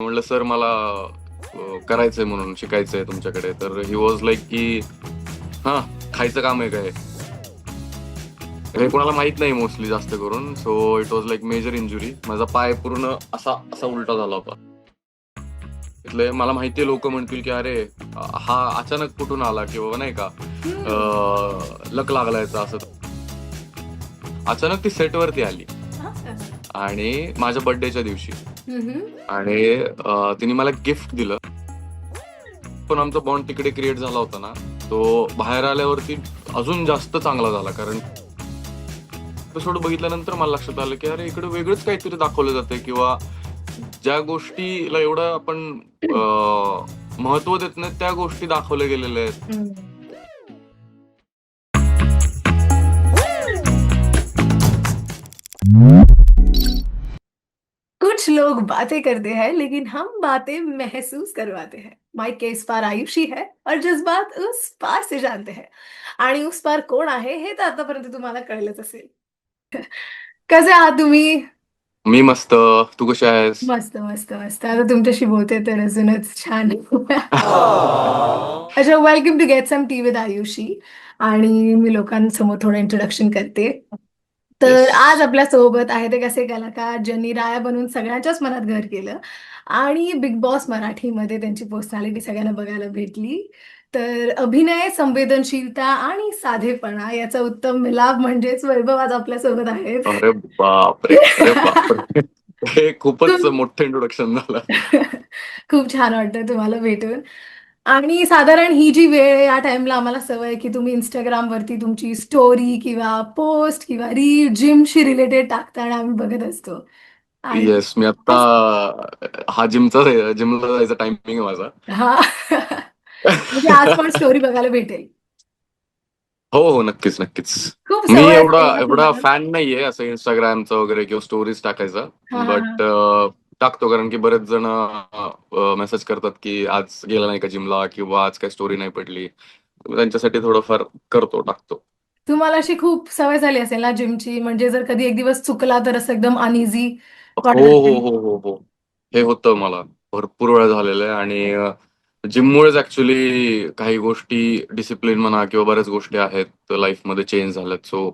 म्हणलं सर मला करायचंय म्हणून शिकायचंय तुमच्याकडे. तर ही वॉज लाईक की हा खायचं काम आहे काय हे कोणाला माहित नाही मोस्टली जास्त करून. So it was like major injury. माझा पाय पूर्ण असा असा उलटा झाला होता. એટલે मला माहितीये लोक म्हणतील की अरे हा अचानक कुठून आला किंवा नाही का लक लागला याचा असं. अचानक ती सेटवरती आली आणि माझ्या बर्थडेच्या दिवशी आणि तिने मला गिफ्ट दिलं. पण आमचा बॉन्ड तिकडे क्रिएट झाला होता ना, तो बाहेर आल्यावरती अजून जास्त चांगला झाला. कारण एपिसोड बघितल्यानंतर मला लक्षात आलं की अरे इकडे वेगळंच काहीतरी दाखवलं जातंय किंवा ज्या गोष्टीला एवढं आपण महत्व देत नाही त्या गोष्टी दाखवल्या गेलेल्या आहेत. कुछ लोग बातें करते हैं लेकिन हम बातें महसूस करवाते हैं. माइक के इस पार आयुषी है और जज्बात उस पार से जानते हैं. आणि उस पार कोण आहे हे तर आतापर्यंत तुम्हाला कळलंच असेल. कसे आहात तुम्ही? मी मस्त. तू कशी आहेस? मस्त मस्त मस्त. आता तुमच्याशी बोलते तर अजूनच छान. अच्छा, welcome to get some tea with Ayushi. आणि मी लोकांसमोर थोडं इंट्रोडक्शन करते. तर आज येस. आपल्या सोबत आहेत एक असे कलाकार ज्यांनी राया बनून सगळ्यांच्याच मनात घर केलं आणि बिग बॉस मराठीमध्ये त्यांची पर्सनॅलिटी सगळ्यांना बघायला भेटली. तर अभिनय, संवेदनशीलता आणि साधेपणा याचा उत्तम मिलाप म्हणजेच वैभव आज आपल्या सोबत आहेत. अरे बापरे, अरे बापरे. हे खूपच तुम मोठं इंट्रोडक्शन झालं. खूप छान वाटतं तुम्हाला भेटून. आणि साधारण ही जी वेळ आहे या टाइमला आम्हाला सवय आहे की तुम्ही इंस्टाग्रामवरती तुमची स्टोरी किंवा पोस्ट किंवा रील जिमशी रिलेटेड टाकताना आम्ही बघत असतो. आणि येस, मी आता आज हा जिमला जायचा टायमिंग आहे माझा. हा म्हणजे आज पण स्टोरी बघायला भेटेल. हो हो, नक्कीच नक्कीच. खूप मी सवय एवढा असेल ना एवढा तुम्हाला. फॅन नाहीये असं इंस्टाग्रामचं वगैरे किंवा स्टोरीज टाकायचा. हा हा हा. बट टाकतो कारण की बरेच जण मेसेज करतात की आज गेला नाही का जिमला किंवा आज काही स्टोरी नाही पडली. त्यांच्यासाठी थोडंफार करतो, टाकतो. तुम्हाला अशी खूप सवय झाली असेल ना जिमची, म्हणजे जर कधी एक दिवस चुकला तर असं एकदम अनइझी हो वाटत हो असेल. हो हो हो. हे होतं मला भरपूर वेळा झालेलं आहे आणि जिममुळेच ऍक्च्युली काही गोष्टी डिसिप्लिन म्हणा किंवा बऱ्याच गोष्टी आहेत लाईफमध्ये चेंज झाल्यात. सो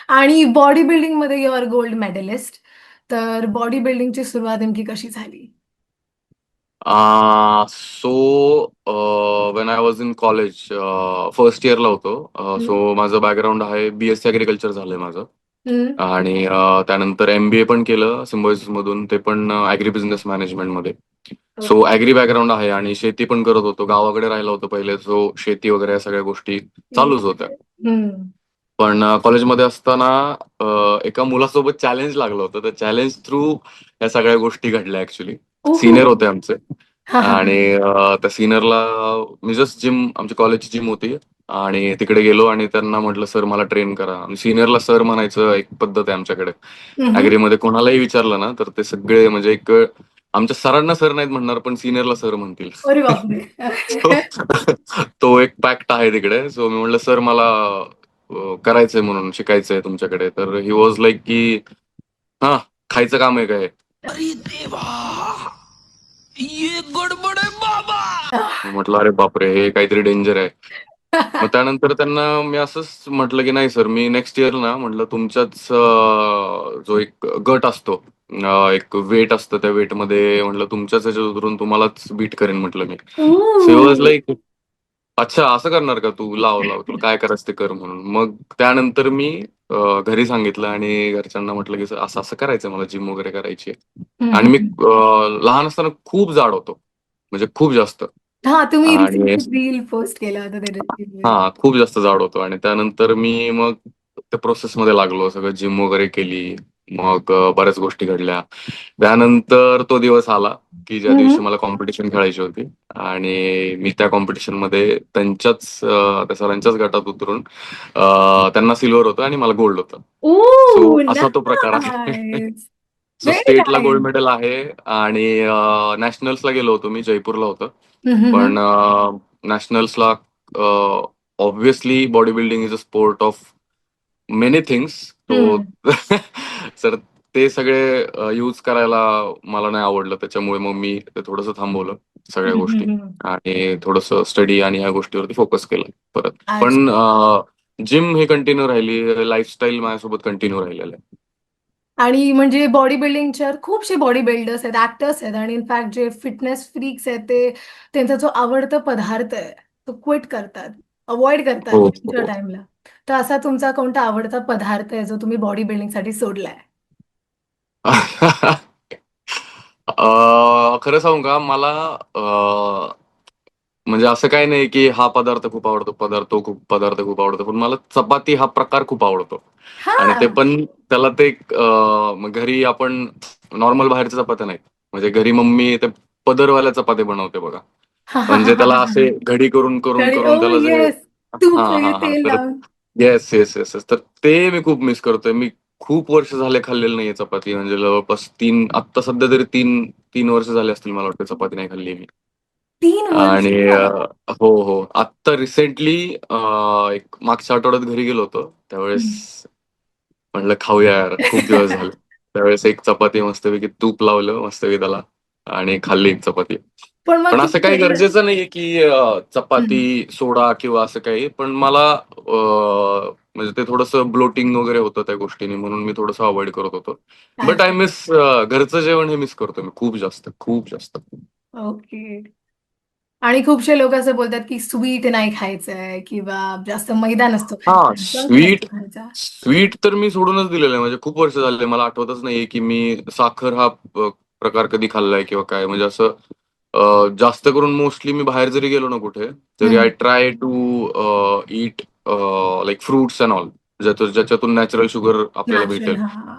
आणि बॉडी बिल्डिंग मध्ये युअर गोल्ड मेडलिस्ट. तर बॉडी बिल्डिंगची सुरुवात नेमकी कशी झाली? So when I was in college first इयरला होतो. हम्म. सो माझं बॅकग्राऊंड आहे BSc ॲग्रिकल्चर झालंय माझं. हम्म. आणि त्यानंतर MBA पण केलं सिम्बायोसिस मधून, ते पण ॲग्री बिझनेस मॅनेजमेंटमध्ये. So okay. ॲग्री बॅकग्राऊंड आहे आणि शेती पण करत होतो. गावाकडे राहिला होतो पहिले, सो शेती वगैरे या सगळ्या गोष्टी चालूच होत्या. हम्म. पण कॉलेजमध्ये असताना एका मुलासोबत चॅलेंज लागलं होतं. तर चॅलेंज थ्रू या सगळ्या गोष्टी घडल्या ऍक्च्युली. ओहो. सिनियर होते आमचे हा हा हा. आणि त्या सिनियरला मी जस्ट आमच्या कॉलेजची जिम होती आणि तिकडे गेलो आणि त्यांना म्हटलं सर मला ट्रेन करा. आणि सिनियरला सर म्हणायचं एक पद्धत आहे आमच्याकडे. हम्म. ऍग्रीमध्ये कोणालाही विचारलं ना तर ते सगळे म्हणजे एक आमच्या सरांना सर नाहीत म्हणणार पण सिनियरला सर म्हणतील. अरे बापरे. So, तो एक पॅक्ट आहे तिकडे. सो मी म्हटलं सर मला करायचंय म्हणून शिकायचंय तुमच्याकडे. तर ही वॉज लाईक की हा खायचं काम आहे काय. अरे देवा, ये गडबड है बाबा. म्हटलं अरे बापरे, हे काहीतरी डेंजर आहे. मग त्यानंतर त्यांना मी असंच म्हटलं की नाही सर, मी नेक्स्ट इयर ना म्हटलं तुमच्याच जो एक गट असतो, एक वेट असतं, त्या वेटमध्ये म्हटलं तुमच्याच ह्याच्यात उतरून तुम्हालाच बीट करेन म्हटलं मी. So was Ooh. लाईक अच्छा असं करणार का तू, लाव लाव तुला काय करायचं ते कर म्हणून. मग त्यानंतर मी घरी सांगितलं आणि घरच्यांना म्हटलं की असं असं करायचं, मला जिम वगैरे करायची आहे. आणि मी हम्म. लहान असताना खूप जाड होतो, म्हणजे खूप जास्त. हा, तुम्ही आणि रिसेंटली रील पोस्ट केला होता त्याच्यात. हा खूप जास्त जाड होतो आणि त्यानंतर मी मग त्या प्रोसेसमध्ये लागलो, सगळं जिम वगैरे केली. मग बऱ्याच गोष्टी घडल्या. त्यानंतर तो दिवस आला की ज्या दिवशी मला कॉम्पिटिशन खेळायची होती आणि मी त्या कॉम्पिटिशन मध्ये त्या सरांच्याच गटात उतरून त्यांना सिल्वर होतं आणि मला गोल्ड होतं. सो Ooh, असा तो प्रकार आहे. nice. सो Very स्टेटला गोल्ड nice. मेडल आहे आणि नॅशनल्सला गेलो होतो मी, जयपूरला होतं. हम्म. पण नॅशनल्सला obviously body building is a sport of many things. तो हम्म. सर ते सगळे यूज करायला मला नाही आवडलं. त्याच्यामुळे मग मी ते थोडंसं थांबवलं सगळ्या हम्म, गोष्टी हम्म, हम्म. आणि थोडंसं स्टडी आणि ह्या गोष्टीवरती फोकस केलं परत. अच्छा. पण जिम ही कंटिन्यू राहिली, लाईफस्टाईल माझ्यासोबत कंटिन्यू राहिलेलं आहे. आणि म्हणजे बॉडी बिल्डिंगच्या खूपशे बॉडी बिल्डर्स आहेत, ऍक्टर्स आहेत आणि इनफॅक्ट जे फिटनेस फ्रीक्स आहेत ते त्यांचा जो आवडता पदार्थ आहे तो क्विट करतात, अवॉइड करतात हो जिमच्या हो. टाइमला. तर असा तुमचा कोणता आवडता पदार्थ आहे जो तुम्ही बॉडी बिल्डिंगसाठी सोडलाय? खरं सांगू का मला म्हणजे असं काही नाही की हा पदार्थ खूप आवडतो, पदार्थ खूप आवडतो, पण मला चपाती हा प्रकार खूप आवडतो. हा. आणि ते पण त्याला ते घरी आपण नॉर्मल बाहेरच्या चपात्या नाहीत. म्हणजे घरी मम्मी ते पदरवाल्या चपात्या बनवते बघा. हा हा हा म्हणजे हा त्याला हा. असे घडी करून करून कढी, करून ओ त्याला जे येस, तूप हा वगैरे हा हा तेल तर लावून. येस येस येस येस तर ते मी खूप मिस करतोय. मी खूप वर्ष झाले खाल्लेलं नाहीये चपाती. म्हणजे जवळपास आत्ता सध्या तरी तीन तीन वर्ष झाले असतील मला वाटतं चपाती नाही खाल्ली मी. 3 वर्ष? आणि हो हो आत्ता रिसेंटली एक मागच्या आठवड्यात घरी गेलो होतो त्यावेळेस हम्म. म्हणलं खाऊया यार, खूप दिवस झाले. त्यावेळेस एक चपाती मस्तपैकी तूप लावलं मस्तपैकी त्याला आणि खाल्ली एक चपाती. पण मग पण असं किती काही वेगळं. गरजेचं नाहीये की चपाती हम्म. सोडा किंवा असं काही. पण मला म्हणजे ते थोडंसं ब्लोटिंग वगैरे होतं त्या गोष्टीने, म्हणून मी थोडंसं अवॉइड करत होतो. बट आय अच्छा. मिस घरचं जेवण हे मिस करतो मी खूप जास्त खूप जास्त. ओके. आणि खूपशे लोक असं बोलतात की स्वीट नाही खायचंय किंवा जास्त मैदा नसतो हा खायचा, जंक स्वीट नसतो खायचा. स्वीट तर मी सोडूनच दिलेलं आहे. म्हणजे खूप वर्ष झाले मला आठवतच नाहीये की मी साखर हा प्रकार कधी खाल्लाय किंवा काय. म्हणजे असं जास्त करून मोस्टली मी बाहेर जरी गेलो ना कुठे तरी I hmm. Try to eat like fruits and all, ज्याच्यातून नॅचरल शुगर आपल्याला नॅचरल, भेटेल. हा.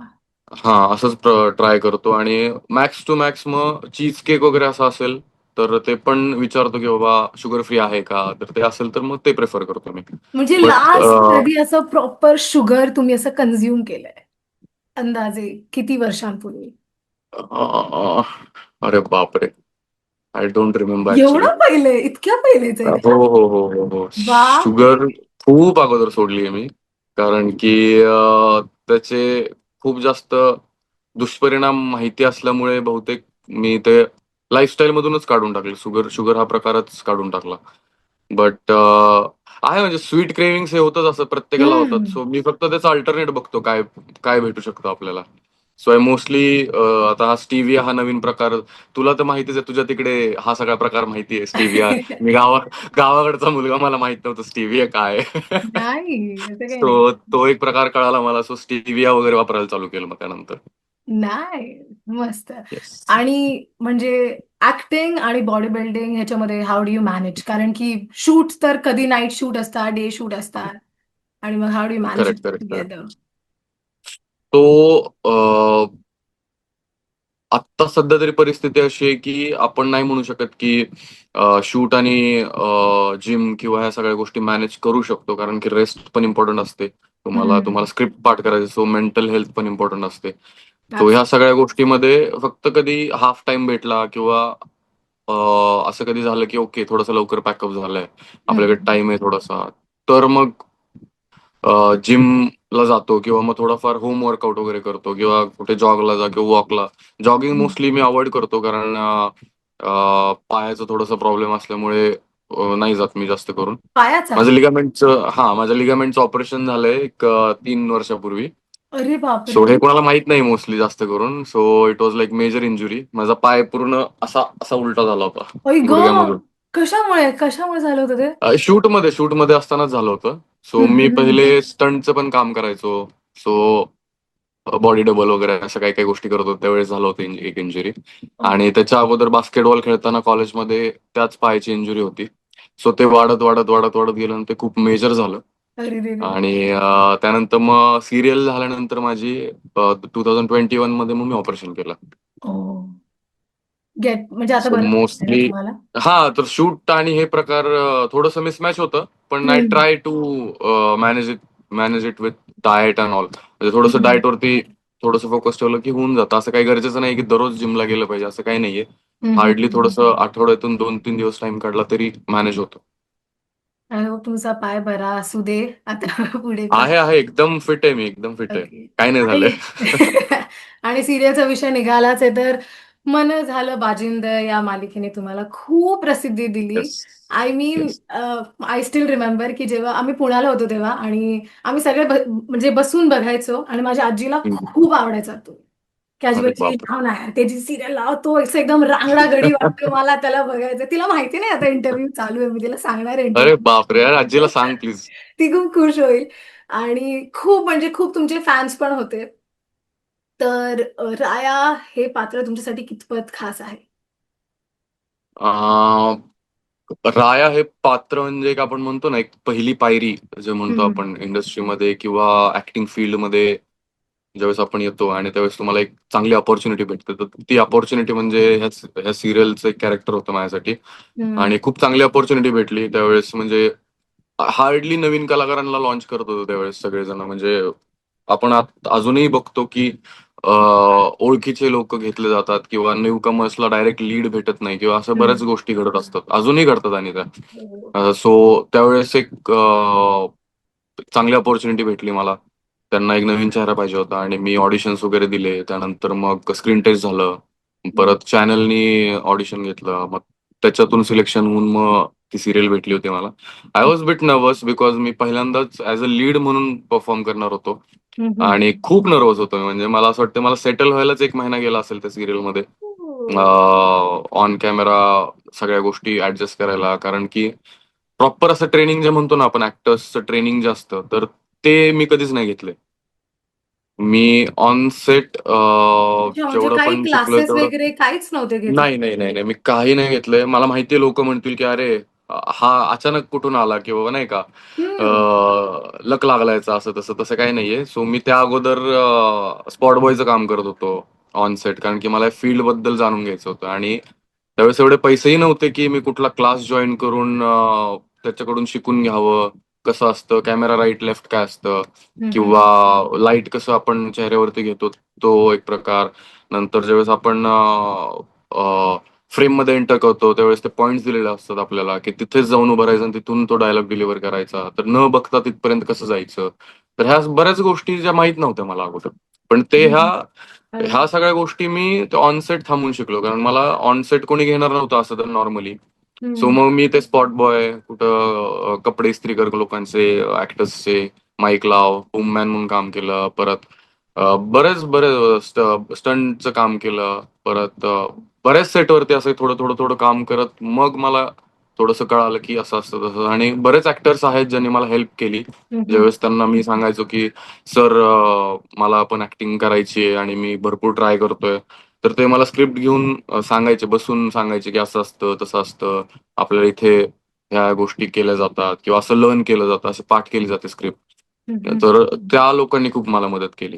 हा असंच ट्राय करतो. आणि मॅक्स टू मॅक्स मग चीज केक वगैरे असं असेल तर ते पण विचारतो की बाबा शुगर फ्री आहे का, तर ते असेल तर मग ते प्रेफर करतो मी. म्हणजे बट लास्ट कधी असं प्रॉपर शुगर तुम्ही असं कन्झ्युम केलंय, अंदाजे किती वर्षांपूर्वी? अरे बापरे, आय डोंट रिमेंबर ऍक्च्युली. एवढं पहिले, इतक्या पहिलेच आहे हो का? हो हो हो हो बापरे. शुगर खूप अगोदर सोडली आहे मी. कारण की त्याचे खूप जास्त दुष्परिणाम माहिती असल्यामुळे बहुतेक मी ते लाईफस्टाईल मधूनच काढून टाकले. शुगर शुगर हा प्रकारच काढून टाकला. बट आहे म्हणजे स्वीट क्रेविंग्स हे होतच, असं प्रत्येकाला होतात. हम्म. सो मी फक्त त्याचा अल्टरनेट बघतो काय काय भेटू शकतं आपल्याला. सो आय मोस्टली आता हा स्टीविया हा नवीन प्रकार, तुला तर माहितीच आहे, तुझ्या तिकडे हा सगळा प्रकार माहिती आहे स्टीविया. मी गावाकडचा मुलगा, मला माहित नव्हतं स्टीविया काय आहे. नाही, असं काही नाही. सो तो एक प्रकार कळाला मला. सो स्टीविया वगैरे वापरायला चालू केलं मग त्यानंतर. नाही, मस्त. येस. आणि म्हणजे ऍक्टिंग आणि बॉडी बिल्डिंग ह्याच्यामध्ये हाऊ डू यू मॅनेज? कारण की शूट तर कधी नाईट शूट असतात, डे शूट असतात, आणि मग how do you manage correct correct correct. Together? तो आत्ता सध्या तरी परिस्थिती अशी आहे की आपण नाही म्हणू शकत की शूट आणि जिम किंवा ह्या सगळ्या गोष्टी मॅनेज करू शकतो. कारण की रेस्ट पण इम्पॉर्टंट असते. तुम्हाला तुम्हाला हम्म. स्क्रिप्ट पाठ करायची, सो मेंटल हेल्थ पण इम्पॉर्टंट असते. सो ह्या Absolutely. सगळ्या गोष्टीमध्ये फक्त कधी हाफ टाइम भेटला किंवा असं कधी झालं की ओके थोडंसं लवकर पॅकअप झालंय, आपल्याकडे हम्म. टाइम आहे थोडासा, तर मग जिमला जातो किंवा मग थोडाफार होम वर्कआउट वगैरे करतो किंवा कुठे जॉगला जा किंवा वॉकला. जॉगिंग हम्म. मोस्टली मी अवॉइड करतो कारण पायाचा थोडासा प्रॉब्लेम असल्यामुळे नाही जात मी जास्त करून. पायाचा? माझ्या लिगामेंटचं ऑपरेशन झालंय एक 3 वर्षापूर्वी. अरे सो बापरे. हे कोणाला माहित नाही मोस्टली जास्त करून. So it was like major injury. माझा पाय पूर्ण असा असा उलटा झाला होता आई ग, गुडघ्यामधून. कशामुळे कशामुळे झालं होतं ते? शूटमध्ये असतानाच झालं होतं. सो मी पहिले स्टंटचं पण काम करायचो. सो बॉडी डबल वगैरे असं काही काही गोष्टी करत होतो, त्यावेळेस झालं होतं एक इंजुरी. आणि त्याच्या अगोदर बास्केटबॉल खेळताना कॉलेजमध्ये त्याच पायाची इंजुरी होती. सो ते वाढत वाढत वाढत वाढत गेलं आणि ते खूप मेजर झालं. अरे रे रे. आणि त्यानंतर मग सिरियल झाल्यानंतर माझी 2021 मध्ये मग मी ऑपरेशन केलं. ओ, गेट म्हणजे आता सो बरं वाटतंय का मोस्टली तुम्हाला? हा तर शूट आणि हे प्रकार थोडंसं मिसमॅच होतं. पण I hmm. Try to manage it with diet and all. म्हणजे थोडंसं हम्म. डाएटवरती थोडंसं फोकस ठेवलं की होऊन जातं. असं काही गरजेचं नाही की दररोज जिमला गेलं पाहिजे, असं काही नाहीये. हम्म. हार्डली थोडंसं आठवड्यातून 2-3 दिवस टाइम काढला तरी मॅनेज होतो. आय होप तुमचा पाय बरा असू दे आता पुढे पण. आहे एकदम फिट आहे, मी एकदम फिट आहे. ओके. काही नाही झालंय. आणि आणि सिरियलचा विषय निघालाच आहे तर मन झालं बाजिंद या मालिकेने तुम्हाला खूप प्रसिद्धी दिली. Yes. I mean yes. I still remember की जेव्हा आम्ही पुण्याला होतो तेव्हा आणि आम्ही सगळे म्हणजे बसून बघायचो आणि माझ्या आजीला खूप आवडायचा तो. की आजी अरे म्हणायची बापरे. लाव ना यार त्याची सिरियल लाव तो असं एकदम रांगडा गडी वाटतो मला त्याला बघायचं. तिला माहिती नाही आता इंटरव्ह्यू चालू आहे मी तिला सांगणार आहे अरे इंटरव्ह्यू. बापरे यार, आजीला सांग प्लीज. ती खूप खुश होईल. आणि खूप म्हणजे खूप तुमचे फॅन्स पण होते. तर राया हे पात्र तुमच्यासाठी कितपत खास आहे? राया हे पात्र म्हणजे एक आपण म्हणतो ना, एक पहिली पायरी जे म्हणतो हम्म. आपण इंडस्ट्रीमध्ये किंवा ऍक्टिंग फील्डमध्ये ज्यावेळेस आपण येतो आणि त्यावेळेस तुम्हाला एक चांगली अपॉर्च्युनिटी भेटते, तर ती अपॉर्च्युनिटी म्हणजे ह्या सिरियलचं एक कॅरेक्टर होतं माझ्यासाठी. हम्म. आणि खूप चांगली अपॉर्च्युनिटी भेटली त्यावेळेस. म्हणजे हार्डली नवीन कलाकारांना लॉन्च करत होतो त्यावेळेस सगळेजण. म्हणजे आपण अजूनही बघतो की ओळखीचे लोक घेतले जातात किंवा न्यू कमर्सला डायरेक्ट लीड भेटत नाही किंवा असं हम्म. बऱ्याच गोष्टी घडत असतात, अजूनही घडतात. आणि हो. त्या सो त्यावेळेस एक चांगली अपॉर्च्युनिटी भेटली मला. त्यांना एक नवीन चेहरा पाहिजे होता आणि मी ऑडिशन्स वगैरे दिले. त्यानंतर मग स्क्रीन टेस्ट झालं. हम्म. परत चॅनलनी ऑडिशन घेतलं. मग त्याच्यातून सिलेक्शन होऊन मग ती सिरियल भेटली होती मला. I was bit nervous because मी पहिल्यांदाच ऍज अ लीड म्हणून परफॉर्म करणार होतो. हम्म. आणि खूप नर्वस होतो मी. म्हणजे मला असं वाटतं मला सेटल व्हायलाच 1 महिना गेला असेल त्या सिरियलमध्ये. हो. ऑन कॅमेरा सगळ्या गोष्टी ऍडजस्ट करायला, कारण की प्रॉपर असं ट्रेनिंग जे म्हणतो ना आपण, ऍक्टर्सचं ट्रेनिंग जे असतं, तर ते मी कधीच नाही घेतलंय. मी ऑन सेट अच्छा म्हणजे जेवढं काही पण शिकलोय क्लासेस तेवढं. वगैरे काहीच नव्हते घेतले? नाही नाही नाही नाही, मी काही नाही घेतलंय. मला माहितीये लोक म्हणतील की अरे हा अचानक कुठून आला किंवा नाही का, हम्म. लक लागलायचा, असं तसं तसं काही नाहीये. सो मी त्या अगोदर स्पॉट बॉयचं काम करत होतो ऑन सेट, कारण की मला फील्ड बद्दल जाणून घ्यायचं होतं. आणि त्यावेळेस एवढे पैसेही नव्हते की मी कुठला क्लास जॉईन करून त्याच्याकडून शिकून घ्यावं कसं असतं कॅमेरा राईट लेफ्ट काय असतं हम्म. किंवा लाईट कसं आपण चेहऱ्यावरती घेतो तो एक प्रकार. नंतर ज्यावेळेस आपण फ्रेम मध्ये एंटर करतो त्यावेळेस ते पॉईंट्स दिलेले असतात आपल्याला की तिथेच जाऊन उभं राहायचं आणि तिथून तो डायलॉग डिलिव्हर करायचा, तर न बघता तिथपर्यंत कसं जायचं. तर ह्या बऱ्याच गोष्टी ज्या माहित नव्हत्या मला अगोदर. पण ते ह्या हम्म. अरे वा. ह्या सगळ्या गोष्टी मी ऑनसेट थांबून शिकलो, कारण मला ऑनसेट कोणी घेणार नव्हतं असं तर नॉर्मली. सो हम्म. मग मी ते स्पॉट बॉय कुठं कपडे इस्त्री कर लोकांचे, ऍक्टर्सचे, माईक लाव, बूममॅन म्हणून काम केलं. परत बरेच बरेच स्टंटचं काम केलं. परत बऱ्याच सेटवरती असं थोडं थोडं थोडं काम करत मग मला थोडंसं कळालं की असं असतं तसं. आणि बरेच ऍक्टर्स आहेत ज्यांनी मला हेल्प केली. हम्म. ज्यावेळेस त्यांना मी सांगायचो की सर मला पण ऍक्टिंग करायची आहे आणि मी भरपूर ट्राय करतोय, तर ते मला स्क्रिप्ट घेऊन सांगायचे, बसून सांगायचे की असं असतं तसं असतं, आपल्याला इथे ह्या गोष्टी केल्या जातात किंवा असं लर्न केलं जातं, असं पाठ केली जाते स्क्रिप्ट. हम्म. तर त्या लोकांनी खूप मला मदत केली.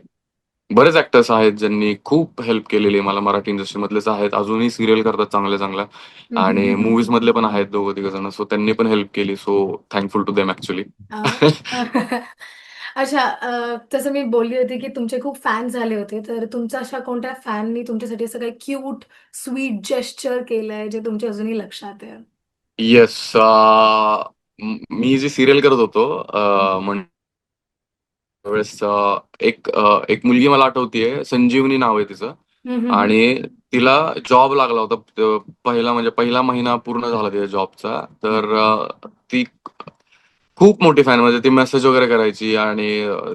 बरेच ऍक्टर्स आहेत ज्यांनी खूप हेल्प केलेली आहे मला. मराठी इंडस्ट्रीमधलेच आहेत, अजूनही सिरियल करतात चांगल्या चांगल्या. हम्म. आणि मूवीज मधले पण आहेत दोघं तिघ जण. सो त्यांनी पण हेल्प केली. So thankful to them actually. Uh, अच्छा तसं मी बोलली होती की तुमचे खूप फॅन झाले होते तर तुमचा अशा कोणत्या फॅननी तुमच्यासाठी असं काही क्यूट स्वीट जेस्चर केलंय जे तुमच्या अजूनही लक्षात आहे? येस. मी जी सिरियल करत होतो त्यावेळेस एक मुलगी मला आठवतीये, संजीवनी नाव आहे तिचं. हम्म. हम्म. आणि तिला जॉब लागला होता. पहिला म्हणजे पहिला महिना पूर्ण झाला तिच्या जॉबचा. तर ती खूप मोठी फॅन, म्हणजे ती मेसेज वगैरे करायची. आणि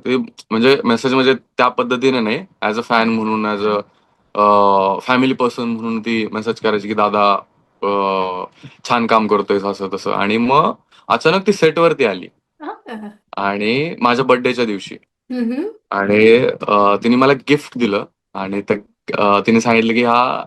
ती म्हणजे मेसेज म्हणजे त्या पद्धतीने नाही, ऍज अ फॅन म्हणून, ऍज अ फॅमिली पर्सन म्हणून ती मेसेज करायची की दादा छान काम करतोय असं तसं. आणि मग अचानक ती सेटवरती आली हा. आणि माझ्या बर्थडेच्या दिवशी. हम्म. आणि तिने मला गिफ्ट दिलं. आणि तिने सांगितलं की हा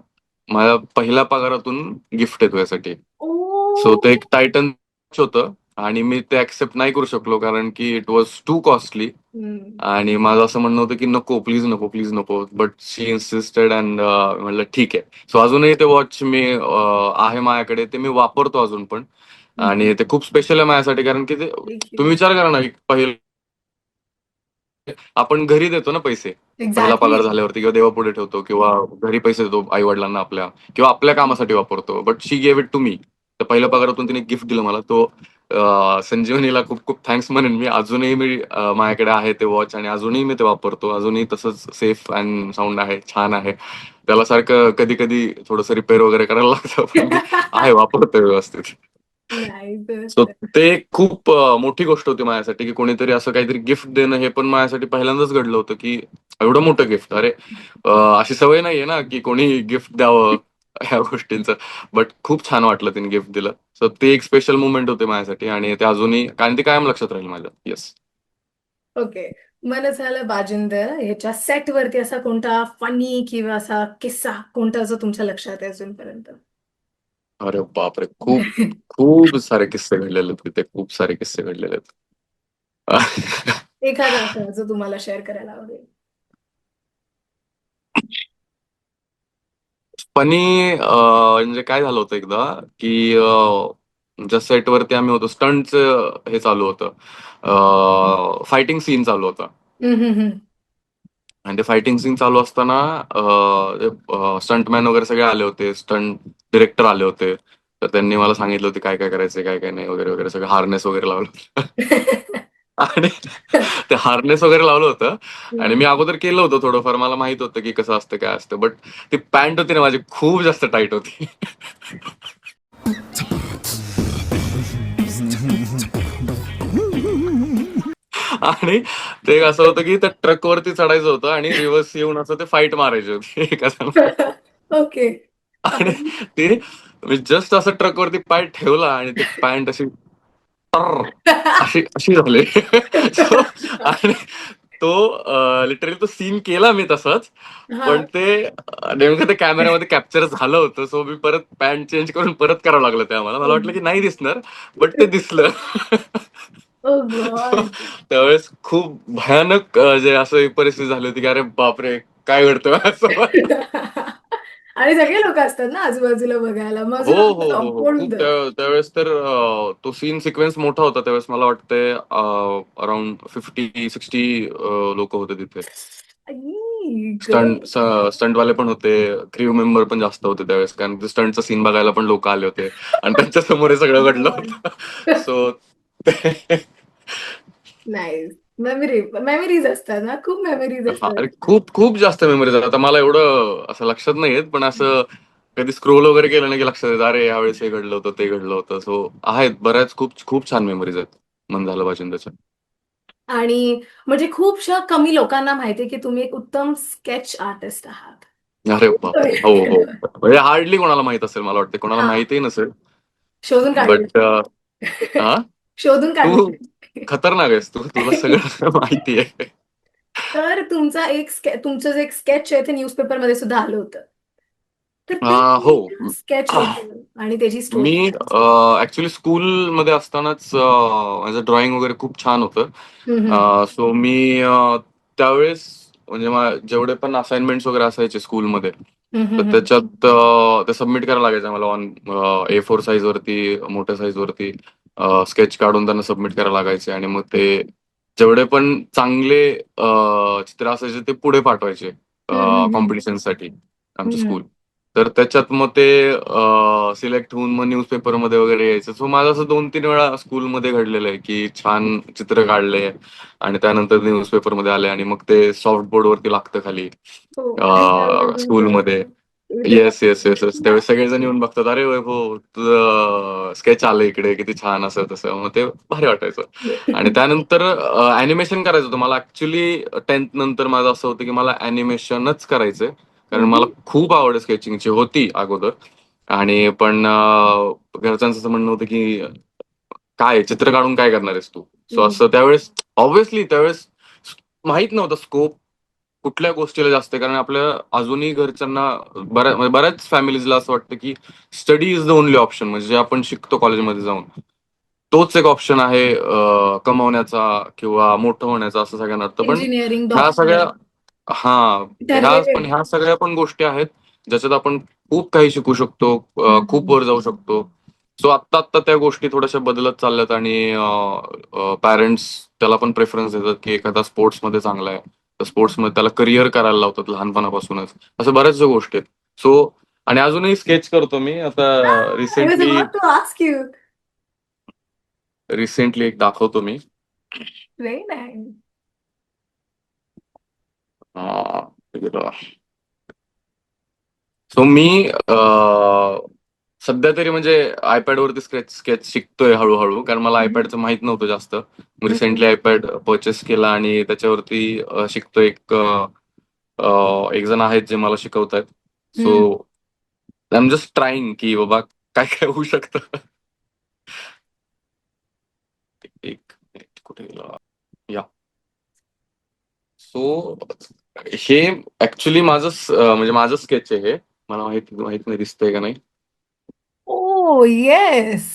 माझ्या पहिल्या पगारातून गिफ्ट आहे तुझ्यासाठी. ओ. सो ते एक टायटन होतं. आणि मी ते ऍक्सेप्ट नाही करू शकलो कारण की इट वॉज टू कॉस्टली. हम्म. आणि माझं असं म्हणणं होतं की नको, प्लीज नको, प्लीज नको. बट शी इन्सिस्टेड अँड म्हणलं ठीक आहे. सो अजूनही ते वॉच मी आहे माझ्याकडे, ते मी वापरतो अजून पण. आणि ते खूप स्पेशल आहे माझ्यासाठी, कारण की ते तुम्ही विचार करा ना, पहिलं आपण घरी देतो ना पैसे, पहिला एक्झॅक्टली. पगार झाल्यावरती, किंवा देवापुढे ठेवतो, किंवा घरी पैसे देतो आई वडिलांना आपल्या, किंवा आपल्या कामासाठी वापरतो. But she gave it to me. तर पहिल्या पगारातून तिने गिफ्ट दिलं मला. तो संजीवनीला खूप खूप थँक्स म्हणेन मी. अजूनही माझ्याकडे आहे ते वॉच आणि अजूनही मी ते वापरतो. अजूनही तसंच सेफ अँड साऊंड आहे, छान आहे. त्याला सारखं कधी कधी थोडंसं रिपेअर वगैरे करायला लागतं, पण ते आहे, वापरतोय व्यवस्थित. नाही सो ते खूप मोठी गोष्ट होती माझ्यासाठी, की कोणीतरी असं काहीतरी गिफ्ट देणं, हे पण माझ्यासाठी पहिल्यांदाच घडलं होतं, की एवढं मोठं गिफ्ट. अरे अशी सवय नाहीये ना, की कोणी गिफ्ट द्यावं ह्या गोष्टींचं. बट खूप छान वाटलं तिने गिफ्ट दिलं. सो ते एक स्पेशल मुवमेंट होते माझ्यासाठी आणि ते अजूनही, कारण ते कायम लक्षात राहील माझ्या. येस. ओके. मन झालं बाजिंदर ह्याच्या सेट वरती असा कोणता फनी किंवा असा किस्सा कोणता जो तुमच्या लक्षात आहे अजूनपर्यंत? अरे बापरे, खूप खूप सारे किस्से घडलेले आहेत तिथे, खूप सारे किस्से घडलेले आहेत. एखादा असा जो तुम्हाला शेअर करायला आवडेल. फनी म्हणजे काय झालं होतं एकदा, की ज्या सेटवरती आम्ही होतो, स्टंटचं हे चालू होतं, फायटिंग सीन चालू होता. हम्म. आणि ते फायटिंग सीन चालू असताना स्टंटमॅन वगैरे सगळे आले होते, स्टंट डिरेक्टर आले होते. तर त्यांनी मला सांगितलं होतं काय काय करायचं, काय काय नाही वगैरे वगैरे, सगळं हार्नेस वगैरे लावलं होतं. आणि ते हार्नेस वगैरे लावलं होतं. आणि मी अगोदर केलं होतं थोडंफार, मला माहित होतं की कसं असतं काय असतं. बट ती पॅन्ट होती ना माझी, खूप जास्त टाईट होती. आणि ते असं होतं की त्या ट्रकवरती चढायचं होतं आणि रिव्हर्स येऊन असं ते फाईट मारायची होती एका जणाला. ओके. आणि ते मी जस्ट असं ट्रकवरती पाय ठेवला आणि ते पॅन्ट अशी टर्र अशी अशी झाली. So, आणि तो लिटरली तो सीन केला मी तसंच. हा. पण ते नेमकं ते कॅमेऱ्यामध्ये कॅप्चर झालं होतं. सो मी परत पॅन्ट चेंज करून परत करावं लागलं ते आम्हाला. मला वाटलं की नाही दिसणार, बट ते दिसलं. ओ गॉड. त्यावेळेस खूप भयानक जे असं एक परिस्थिती झाली होती, की अरे बापरे, काय घडतं माझ्यासोबत. आणि सगळे लोक असतात ना आजूबाजूला बघायला, मग हो अजून हो हो हो, ऑकवर्ड खूप होतं. त्यावेळेस तर तो सीन सिक्वेन्स मोठा होता. त्यावेळेस मला वाटतंय अराउंड 50-60 लोक होते तिथे. आई स्टंट स्टंटवाले पण होते, क्रू मेंबर पण जास्त होते त्यावेळेस, कारण ते स्टंटचा सीन बघायला पण लोक आले होते आणि त्यांच्या समोर हे सगळं घडलं गॉड. होतं. So nice. मेमरीज असतात ना, खूप मेमरीज हा, असतात. अरे खूप खूप जास्त मेमरीज आहेत. आता मला एवढं असं लक्षात नाही येत, पण असं कधी स्क्रोल वगैरे केलं ना की लक्षात येतं, अरे यावेळेस हे घडलं होतं, ते घडलं होतं. सो आहेत बऱ्याच, खूप खूप छान मेमरीज आहेत मन झालं बाजिंदाच्या. आणि म्हणजे खूपशा कमी लोकांना माहितीये की तुम्ही एक उत्तम स्केच आर्टिस्ट आहात. अरे बापरे, हो हो. म्हणजे हार्डली कोणाला माहित असेल, मला वाटतं कोणाला हा. माहितीही नसेल. शोधून बट काढले. हा, शोधून तू काढले. खतरनाक आहेस, तुला सगळं माहिती आहे. तर तुमचं जे एक स्केच आहे ते न्यूजपेपर मध्ये सुद्धा आलं होतं. तर ते हो. स्केच होतं आणि त्याची मी स्टोरी. ऍक्च्युली स्कूलमध्ये असतानाच माझं ड्रॉइंग वगैरे खूप छान होतं. हम्म. सो मी त्यावेळेस म्हणजे जेवढे पण असाइनमेंट्स वगैरे असायचे स्कूलमध्ये, तर हम्म. त्याच्यात ते सबमिट करायला लागायचं मला ऑन A4 साईज वरती, मोठ्या साईज वरती स्केच काढून त्यांना सबमिट करायला लागायचे. आणि मग ते जेवढे पण चांगले चित्र असायचे ते पुढे पाठवायचे हम्म. कॉम्पिटिशनसाठी, आमची हम्म. स्कूल. तर त्याच्यात मग ते सिलेक्ट होऊन मग न्यूजपेपरमध्ये वगैरे यायचं. सो माझं असं 2-3 वेळा स्कूलमध्ये घडलेलं आहे की छान चित्र काढले आणि त्यानंतर न्यूजपेपरमध्ये आले आणि मग ते सॉफ्ट बोर्डवरती लागतं खाली हो. आणि त्यानंतर स्कूलमध्ये. येस येस येस येस, त्यावेळेस सगळेजण येऊन बघतात, अरे हो तुझं स्केच आलं इकडे, किती छान, असं तसं. मग ते भारी वाटायचं. आणि त्यानंतर अॅनिमेशन करायचं होतं मला. ऍक्च्युली 10th नंतर माझं असं होतं की मला अॅनिमेशनच करायचंय, कारण मला खूप आवड स्केचिंगची होती अगोदर. आणि पण घरच्यांचं असं म्हणणं होतं की काय चित्र काढून काय करणार आहेस तू. सो असं त्यावेळेस ऑब्व्हियसली त्यावेळेस माहित नव्हतं स्कोप कुठल्या गोष्टीला जास्त आहे, कारण आपल्या अजूनही घरच्यांना म्हणजे बऱ्याच फॅमिलीजला असं वाटतं की study is the only option, म्हणजे जे आपण शिकतो कॉलेजमध्ये जाऊन तोच एक ऑप्शन आहे कमवण्याचा किंवा मोठं होण्याचा, असं सगळ्यांना वाटतं. पण इंजिनिअरिंग, ह्या डॉक्टर सगळ्या, हा, ठरलेले. ह्या सगळ्या पण गोष्टी आहेत ज्याच्यात आपण खूप काही शिकू शकतो, खूप वर जाऊ शकतो. सो आत्ता आत्ता त्या गोष्टी थोड्याशा बदलत चालल्यात आणि पॅरेंट्स त्याला पण प्रेफरन्स देतात की एखादा स्पोर्ट्समध्ये चांगला आहे तर स्पोर्ट्समध्ये त्याला करिअर करायला लावतात लहानपणापासूनच. असं बऱ्याच गोष्टी आहेत. सो आणि अजूनही स्केच करतो मी आता I was recently. about to ask you. Recently एक दाखवतो मी. Very nice. सो मी सध्या तरी म्हणजे आयपॅड वरती स्केच स्केच शिकतोय हळूहळू, कारण मला आयपॅडचं माहित नव्हतं जास्त. रिसेंटली आयपॅड परचेस केला आणि त्याच्यावरती शिकतोय. एक जण आहेत जे मला शिकवतायत. So I am just trying की बाबा काय काय होऊ शकतं. एक मिनिट, कुठे गेला या. सो हे ऍक्च्युली म्हणजे माझं स्केच आहे हे. मला माहित माहित नाही दिसतंय का नाही. ओ येस.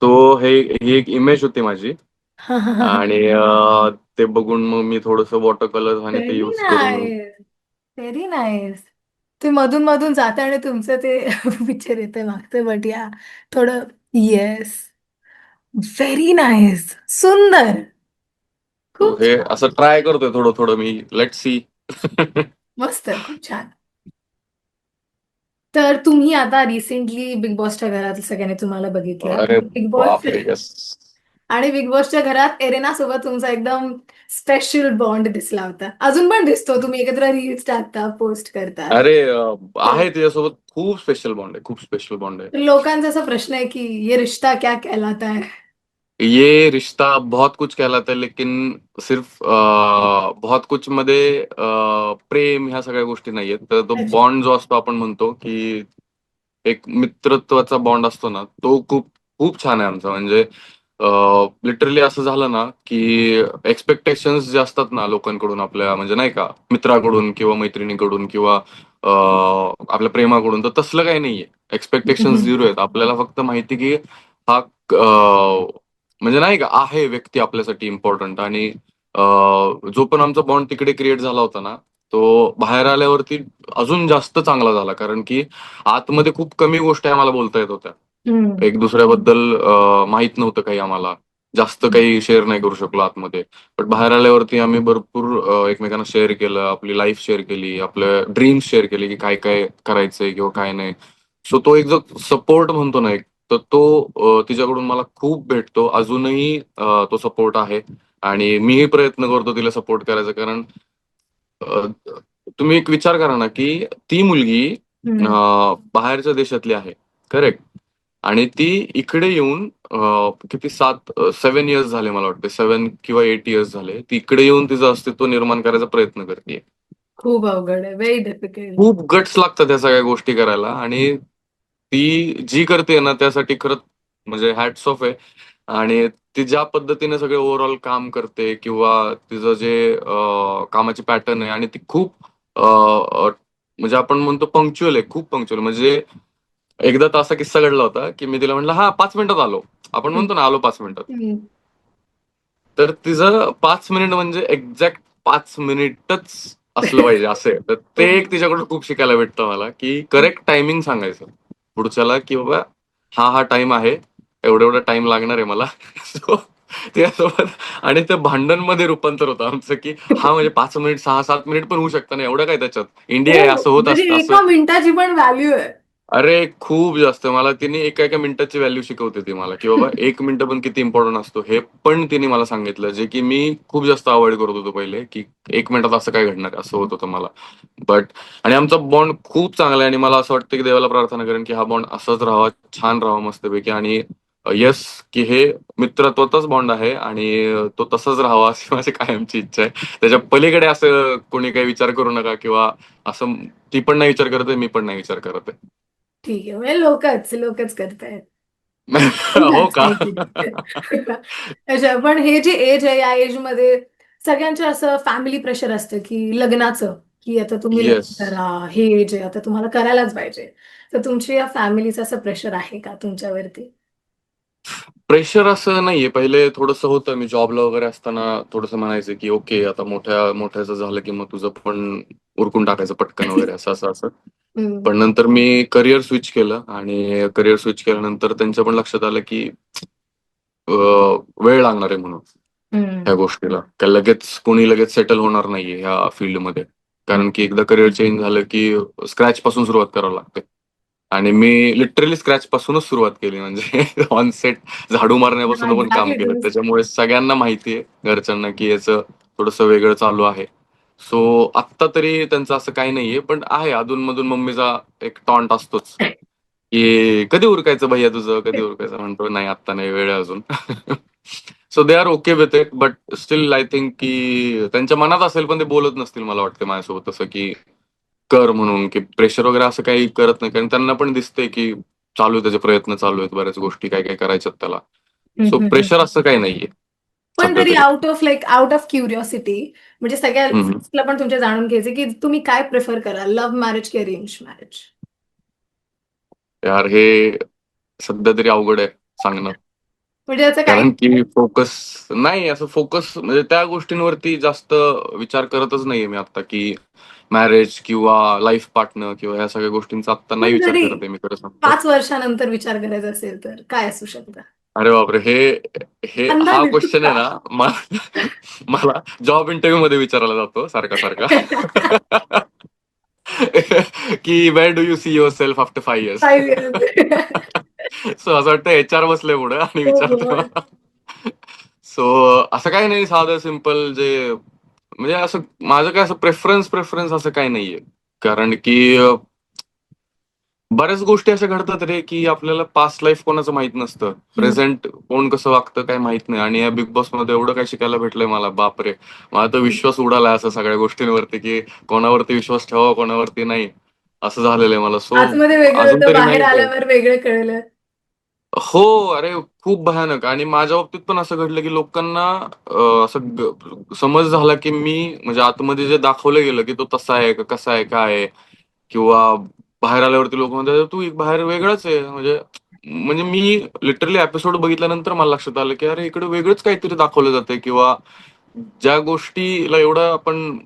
तो ही एक इमेज होती माझी. आणि ते बघून मग मी थोडस वॉटर कलर आणि ते व्हेरी युज करून. नाईस. Very nice. ते मधून मधून जातं आणि तुमचं ते पिक्चर येतं मागचं, बट या थोडं. येस. Very nice. सुंदर. तो खूप हे छान. असं ट्राय करतोय थोडं थोडं मी. Let see. मस्त. खूप छान. तर तुम्ही आता रिसेंटली बिग बॉसच्या घरात सगळ्यांनी तुम्हाला बघितलं अरे बिग बॉस. बापरे, यस. आणि बिग बॉसच्या घरात एरेना सोबत तुमचा एकदम स्पेशल बॉन्ड दिसला होता. अजून पण दिसतो, तुम्ही एकत्र रील्स टाकता, पोस्ट करतात. अरे तर आहे त्याच्यासोबत खूप स्पेशल बॉन्ड आहे, खूप स्पेशल बॉन्ड आहे. लोकांचा असा प्रश्न आहे की ये रिश्ता क्या कहलाता है. ये रिश्ता बहुत कुछ कहलाता है, लेकिन सिर्फ बहुत कुछ मध्ये प्रेम ह्या सगळ्या गोष्टी नाहीयेत. तर तो अच्छा. बॉन्ड जो असतो आपण म्हणतो की एक मित्रत्वाचा बॉन्ड असतो ना, तो खूप खूप छान आहे आमचा. म्हणजे लिटरली असं झालं ना की एक्सपेक्टेशन्स जे असतात ना लोकांकडून, आपल्या म्हणजे नाही का, मित्राकडून किंवा मैत्रिणीकडून किंवा आपल्या प्रेमाकडून, तर तसलं काही नाहीये. एक्सपेक्टेशन्स झिरो आहेत. आपल्याला फक्त माहिती की हा म्हणजे नाही का आहे व्यक्ती आपल्यासाठी इम्पॉर्टंट. आणि जो पण आमचा बॉन्ड तिकडे क्रिएट झाला होता ना, तो बाहेर आल्यावरती अजून जास्त चांगला झाला. कारण की आतमध्ये खूप कमी गोष्टी आम्हाला बोलता येत होत्या. हम्म. एक दुसऱ्याबद्दल माहित नव्हतं काही आम्हाला. जास्त काही शेअर नाही करू शकलो आतमध्ये. पण बाहेर आल्यावरती आम्ही भरपूर एकमेकांना शेअर केलं. आपली लाईफ शेअर केली, आपल्या ड्रीम्स शेअर केली की काय काय करायचंय किंवा काय नाही. सो तो एक जो सपोर्ट म्हणतो ना एक, तर तो तिच्याकडून मला खूप भेटतो अजूनही. तो सपोर्ट आहे आणि मीही प्रयत्न करतो तिला सपोर्ट करायचा. कारण अ, तुम्ही एक विचार करा ना की ती मुलगी हम्म. बाहेरच्या देशातली आहे, करेक्ट. आणि ती इकडे येऊन किती 7 इयर्स झाले मला वाटते, 7 किंवा 8 इयर्स झाले ती इकडे येऊन तिचं अस्तित्व निर्माण करायचा प्रयत्न करते. खूप अवघड आहे. Very difficult. खूप गट्स लागतात त्या सगळ्या गोष्टी करायला. आणि ती जी करते ना त्यासाठी खरंच म्हणजे हॅट्स ऑफ आहे. आणि ती ज्या पद्धतीने सगळे ओव्हरऑल काम करते किंवा तिचं जे कामाची पॅटर्न आहे, आणि ती खूप म्हणजे आपण म्हणतो पंक्च्युअल आहे, खूप पंक्च्युअल. म्हणजे एकदा तर असा किस्सा घडला होता की मी तिला म्हटलं हा 5 मिनिटात आलो. आपण म्हणतो ना आलो 5 मिनिटात. तर तिचं 5 मिनिट म्हणजे एक्झॅक्ट 5 मिनिटच असलं पाहिजे असे. तर ते एक तिच्याकडून खूप शिकायला भेटतं मला की करेक्ट टायमिंग सांगायचं पुढच्याला की बाबा हा टाइम आहे, एवढा एवढा टाइम लागणार आहे मला. सो त्यासोबत आणि ते भांडणमध्ये रूपांतर होतं आमचं की हा म्हणजे 5 मिनिट 6-7 मिनिट पण होऊ शकतं ना, एवढं काय त्याच्यात. इंडिया आहे, हो, असं होत म्हणजे असतं असं. एका मिनिटाची पण व्हॅल्यू आहे. अरे खूप जास्त. मला तिने एका एका मिनिटाची व्हॅल्यू शिकवते ती मला की बाबा 1 मिनिट पण किती इम्पॉर्टंट असतो हे पण तिने मला सांगितलं. जे की मी खूप जास्त अवॉइड करत होतो पहिले की 1 मिनिटात असं काय घडणार असं होत होतं मला. बट आणि आमचा बॉन्ड खूप चांगला आहे आणि मला असं वाटतं की देवाला प्रार्थना करेन की हा बॉन्ड असंच राहावा, छान राहावा मस्तपैकी. आणि येस की हे मित्रत्वाचाच बॉन्ड आहे आणि तो तसाच राहावा अशी माझी कायमची इच्छा आहे. त्याच्या पलीकडे असं कोणी काही विचार करू नका किंवा असं. ती पण नाही विचार करत आहे, मी पण नाही विचार करत आहे. ठीक आहे, म्हणजे लोकच लोकच करतायत. हो अंदाज का? काहीतरी. अच्छा, पण हे जे एज आहे, या एज मध्ये सगळ्यांचं असं फॅमिली प्रेशर असतं की लग्नाचं, की आता तुम्ही येस. लग्न करा, हे एज आहे आता तुम्हाला करायलाच पाहिजे. तर तुमच्या या फॅमिलीचं असं प्रेशर आहे का तुमच्यावरती? प्रेशर असं नाहीये. पहिले थोडंसं होतं. मी जॉबला वगैरे असताना थोडंसं म्हणायचं की ओके आता मोठ्या मोठ्याचं झालं की मग तुझं पण उरकून टाकायचं पटकन वगैरे असं असं असं. हम्म. पण नंतर मी करिअर स्विच केलं आणि करिअर स्विच केल्यानंतर त्यांच्या पण लक्षात आलं की वेळ लागणार आहे म्हणून हम्म. ह्या गोष्टीला. का लगेच कोणी लगेच सेटल होणार नाहीये ह्या फील्डमध्ये. कारण की एकदा करिअर चेंज झालं की स्क्रॅच पासून सुरुवात करावी लागते. आणि मी लिटरली स्क्रॅच पासूनच सुरुवात केली म्हणजे ऑन सेट झाडू मारण्यापासून पण काम एक्झॅक्टली केलं. तुम्ही त्याच्यामुळे सगळ्यांना माहिती आहे घरच्यांना की याचं थोडंसं वेगळं चालू आहे. सो आत्ता तरी त्यांचं असं काही नाहीये, पण आहे अधूनमधून मम्मीचा एक टॉन्ट असतोच की कधी उरकायचं भैया तुझं, कधी उरकायचं. म्हणतो नाही आत्ता नाही, वेळ आहे अजून. So they are okay with it, but still I think की त्यांच्या मनात असेल पण ते बोलत नसतील मला वाटतं माझ्यासोबत तसं की कर म्हणून, की प्रेशर वगैरे असं काही करत नाही, कारण त्यांना पण दिसतंय की चालू आहे, त्याचे प्रयत्न चालू आहेत, बऱ्याच गोष्टी काय काय करायच्यात त्याला. सो प्रेशर असं काही नाहीये पण सध्या तरी तरी. आउट ऑफ क्युरिओसिटी म्हणजे सगळ्या हम्म. ला पण तुमच्या जाणून घ्यायचे की तुम्ही काय प्रिफर कराल, लव्ह मॅरेज की अरेंज मॅरेज? यार हे सध्या तरी अवघड आहे सांगणं, म्हणजे याचं काही कारण की फोकस नाही, असं फोकस म्हणजे त्या गोष्टींवरती जास्त विचार करतच नाहीये मी आता, की मॅरेज किंवा लाईफ पार्टनर किंवा ह्या सगळ्या गोष्टींचा आता नाही पण विचार जरी करत आहे मी, खरं सांगतो. 5 वर्षानंतर विचार करायचा असेल तर काय असू शकतं? अरे बापरे, हे हे हा अंदाज आहे क्वेश्चन आहे ना, मला जॉब इंटरव्ह्यू मध्ये विचारला जातो सारखा सारखा. की where do you see your self after 5 years. 5 years. So असं वाटतं HR बसले पुढे आणि हो विचारतो. गॉड. सो असं काही नाही, साधं सिम्पल जे म्हणजे असं माझं काय असं प्रेफरन्स असं काही नाहीये, कारण की बऱ्याच गोष्टी अशा घडतात रे की आपल्याला पास्ट लाईफ कोणाचं माहित नसतं, प्रेझेंट कोण कसं वागतं काही माहित नाही. आणि या बिग बॉस मध्ये एवढं काय शिकायला भेटलंय मला, बापरे. मला तर विश्वास उडाला असं सगळ्या गोष्टींवरती की कोणावरती विश्वास ठेवा कोणावरती नाही, असं झालेलं आहे मला. सो आतमध्ये वेगळं अजून होतं, तरी बाहेर नाही काय. आल्यावर वेगळं कळलं. हो, अरे खूप भयानक. आणि माझ्या बाबतीत पण असं घडलं की लोकांना असं समज झाला की मी म्हणजे आतमध्ये जे दाखवलं गेलं की तो तसा आहे का कसा आहे काय आहे, किंवा बाहेर आल्यावरती लोक म्हणतात तू एक बाहेर वेगळाच आहे. म्हणजे म्हणजे मी लिटरली एपिसोड बघितल्यानंतर मला लक्षात आलं की अरे इकडे वेगळंच काहीतरी दाखवलं जातंय, किंवा ज्या गोष्टीला एवढं आपण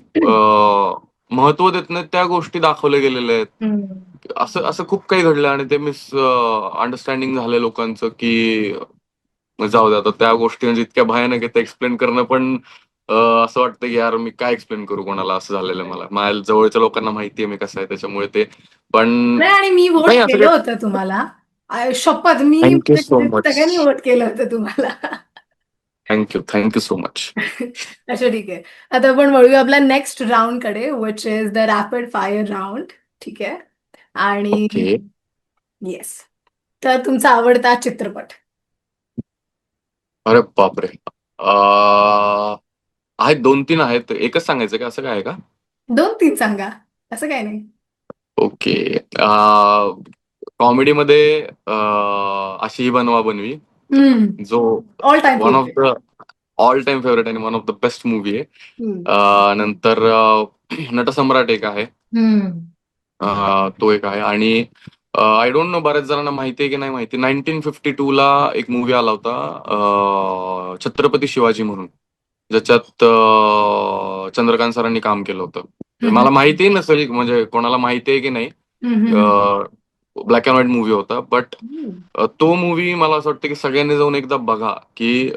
महत्व देत नाही त्या गोष्टी दाखवल्या गेलेल्या आहेत. हम्म. असं असं खूप काही घडलं आणि ते मिस अंडरस्टँडिंग झालंय लोकांचं की जाऊ दे आता, त्या गोष्टी म्हणजे इतक्या भयानक आहेत एक्सप्लेन करणं पण असं वाटतं की यार मी काय एक्सप्लेन करू कोणाला, असं झालेलं आहे मला. माझ्या जवळच्या लोकांना माहितीये मी कसं आहे, त्याच्यामुळे ते पण नाही, आणि मी वोट नाही असं केलं काही. होतं तुम्हाला. शपथ, मी थँक्यू सो म्हणजे मच. सगळ्यांनी वोट केलं होतं तुम्हाला. Thank you so much. अच्छा, ठीक आहे. आता आपण वळूया आपल्या नेक्स्ट राऊंड कडे, which is the rapid fire round. ठीक आहे. आणि ओके. येस, तर तुमचा आवडता चित्रपट? अरे बापरे. अं, आहेत 2-3 आहेत, एकच सांगायचं का, असं काय आहे का? 2-3 सांगा, असं काय नाही. ओके. कॉमेडीमध्ये अशी ही बनवा बनवी, जो all time one of favourite. The all time favourite आणि one of the best movie आहे. नंतर नटसम्राट एक आहे. तो एक आहे. आणि आय डोंट नो बऱ्याच जणांना माहिती आहे की नाही माहिती, 1952 ला एक मूवी आला होता छत्रपती शिवाजी म्हणून, ज्याच्यात चंद्रकांत सरांनी काम केलं होतं. मला माहिती नसेल म्हणजे कोणाला माहिती आहे की नाही, ब्लॅक अँड व्हाईट मूवी होता, बट तो मूवी मला असं वाटतं की सगळ्यांनी जाऊन एकदा बघा, की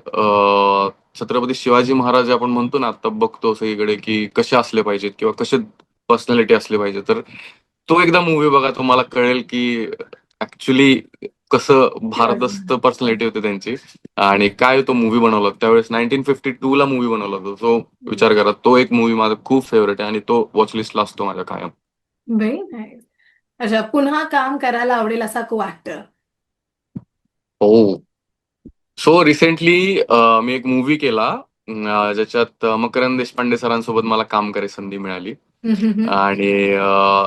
छत्रपती शिवाजी महाराज आपण म्हणतो ना आता बघतो सगळीकडे की कसे असले पाहिजेत किंवा कसे पर्सनॅलिटी असले पाहिजे, तर तो एकदा मूवी बघा, तुम्हाला कळेल की ऍक्च्युली कसं भारदस्त पर्सनॅलिटी होती त्यांची आणि काय तो मूवी बनवला होता त्यावेळेस. 1952 ला मूवी बनवला होता. सो विचार करा, तो एक मूवी माझा खूप फेवरेट आहे आणि तो वॉचलिस्टला असतो माझ्या कायम. Very nice. अच्छा, पुन्हा काम करायला आवडेल असं को वाटतं? हो. सो रिसेंटली मी एक मूवी केला ज्याच्यात मकरंद देशपांडे सरांसोबत मला काम करायची संधी मिळाली. आणि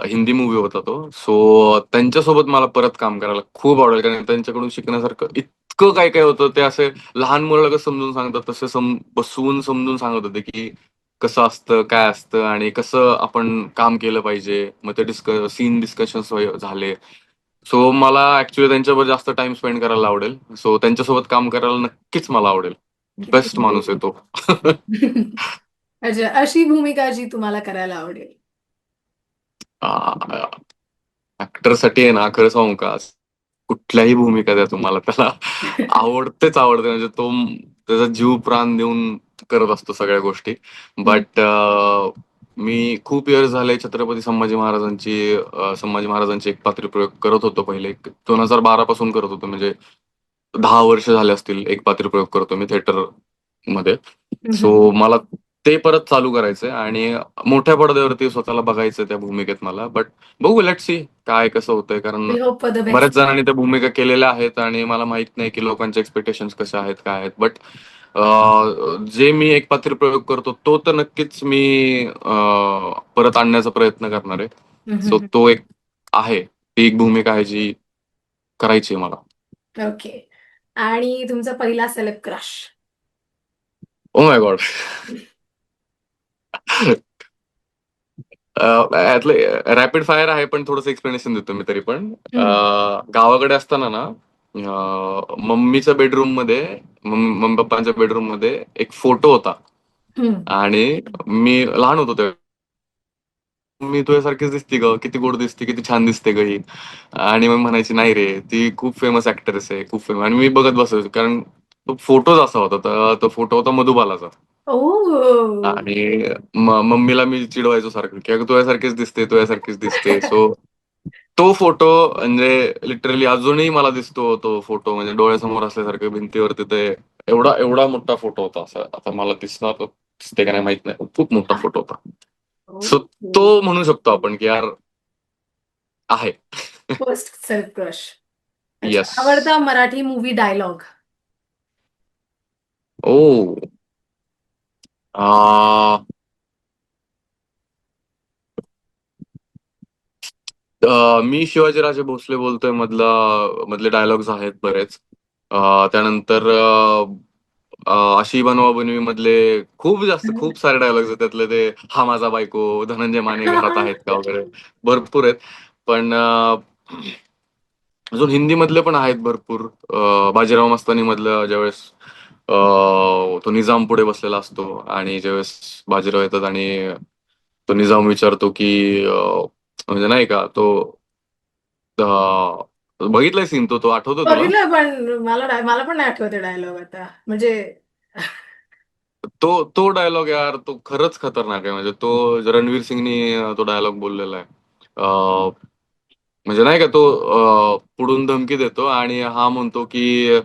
हिंदी मूवी होता तो. सो त्यांच्यासोबत मला परत काम करायला खूप आवडेल, कारण त्यांच्याकडून शिकण्यासारखं इतकं काय काय होतं. ते असे लहान मुलाला कसं समजून सांगतात तसे बसवून समजून सांगत होते की कसं असतं काय असतं आणि कसं आपण काम केलं पाहिजे. मग ते सीन डिस्कशन्स झाले. सो मला ऍक्च्युली त्यांच्यावर जास्त टाइम स्पेंड करायला आवडेल. सो त्यांच्यासोबत काम करायला नक्कीच मला आवडेल. बेस्ट माणूस आहे तो. अच्छा, अशी भूमिका जी तुम्हाला करायला आवडेल? ऍक्टरसाठी आहे ना, खरं सांगू का, कुठल्याही भूमिका द्या तुम्हाला, त्याला आवडतेच आवडते. म्हणजे तो त्याचा जीव प्राण देऊन करत असतो सगळ्या गोष्टी. बट मी खूप इयर्स झाले छत्रपती संभाजी महाराजांचे एक पात्रीप्रयोग करत होतो पहिले 2012 पासून करत होतो, म्हणजे 10 वर्ष झाले असतील एक पात्रीप्रयोग करतो मी थिएटर मध्ये. सो मला ते परत चालू करायचंय आणि मोठ्या पडद्यावरती स्वतःला बघायचं त्या भूमिकेत मला. बट बघू, लेट सी काय कसं होतंय, कारण वी होप फॉर द बऱ्याच बेस्ट. जणांनी त्या भूमिका केलेल्या आहेत आणि मला माहित नाही की लोकांचे एक्सपेक्टेशन्स कशा आहेत काय आहेत. बट जे मी एक पात्री प्रयोग करतो तो तर नक्कीच मी परत आणण्याचा प्रयत्न करणार आहे. सो तो एक आहे, ती एक भूमिका आहे जी करायची आहे मला. ओके. आणि तुमचा पहिला celeb crush? Oh my God. यातलं रॅपिड फायर आहे, पण थोडंसं एक्सप्लेनेशन देतो मी तरी पण. गावाकडे असताना ना, मम्मीच्या बेडरूम मध्ये, मम्मी पप्पांच्या बेडरूम मध्ये एक फोटो होता आणि मी लहान होतो तेव्हा. मी तुझ्यासारखीच दिसते ग, किती गोड दिसते, किती छान दिसते ग ही. आणि मग म्हणायची नाही रे, ती खूप फेमस ऍक्ट्रेस आहे, खूप फेमस. आणि मी बघत बसायचो कारण तो फोटोच असा होता. तो फोटो होता मधुबालाचा. ओ. आणि मम्मीला मी चिडवायचो सारखं की अगं तुझ्यासारखीच दिसते, तुझ्यासारखीच दिसते. सो तो फोटो म्हणजे लिटरली अजूनही मला दिसतो तो फोटो, म्हणजे डोळ्यासमोर असल्यासारखं भिंतीवरती. ते एवढा एवढा मोठा फोटो होता. असा आता मला दिसते का नाही माहित नाही, खूप मोठा फोटो होता. सो तो म्हणू शकतो आपण की यार आहे. First self crush. अच्छा. येस. आवडता मराठी मूवी डायलॉग? ओ. आ, मी शिवाजीराजे भोसले बोलतोय मधले डायलॉग्स आहेत बरेच. त्यानंतर अशी बनवा बनवी मधले खूप सारे डायलॉग्स आहेत. त्यातले ते हा माझा बायको, धनंजय माने घरात आहेत का वगैरे भरपूर आहेत. पण अजून हिंदी मधले पण आहेत भरपूर. बाजीराव मस्तानी मधलं ज्यावेळेस तो निजाम पुढे बसलेला असतो आणि ज्यावेळेस बाजीराव येतात आणि तो निजाम विचारतो की म्हणजे नाही का तो बघितलाय सीन, तो आठवतो तुला? बघितलं, पण मला पण नाही आठवते डायलॉग आता, म्हणजे. तो डायलॉग यार, तो खरंच खतरनाक आहे. म्हणजे तो रणवीर सिंगनी तो डायलॉग बोललेला आहे. म्हणजे नाही का तो पुढून धमकी देतो आणि हा म्हणतो की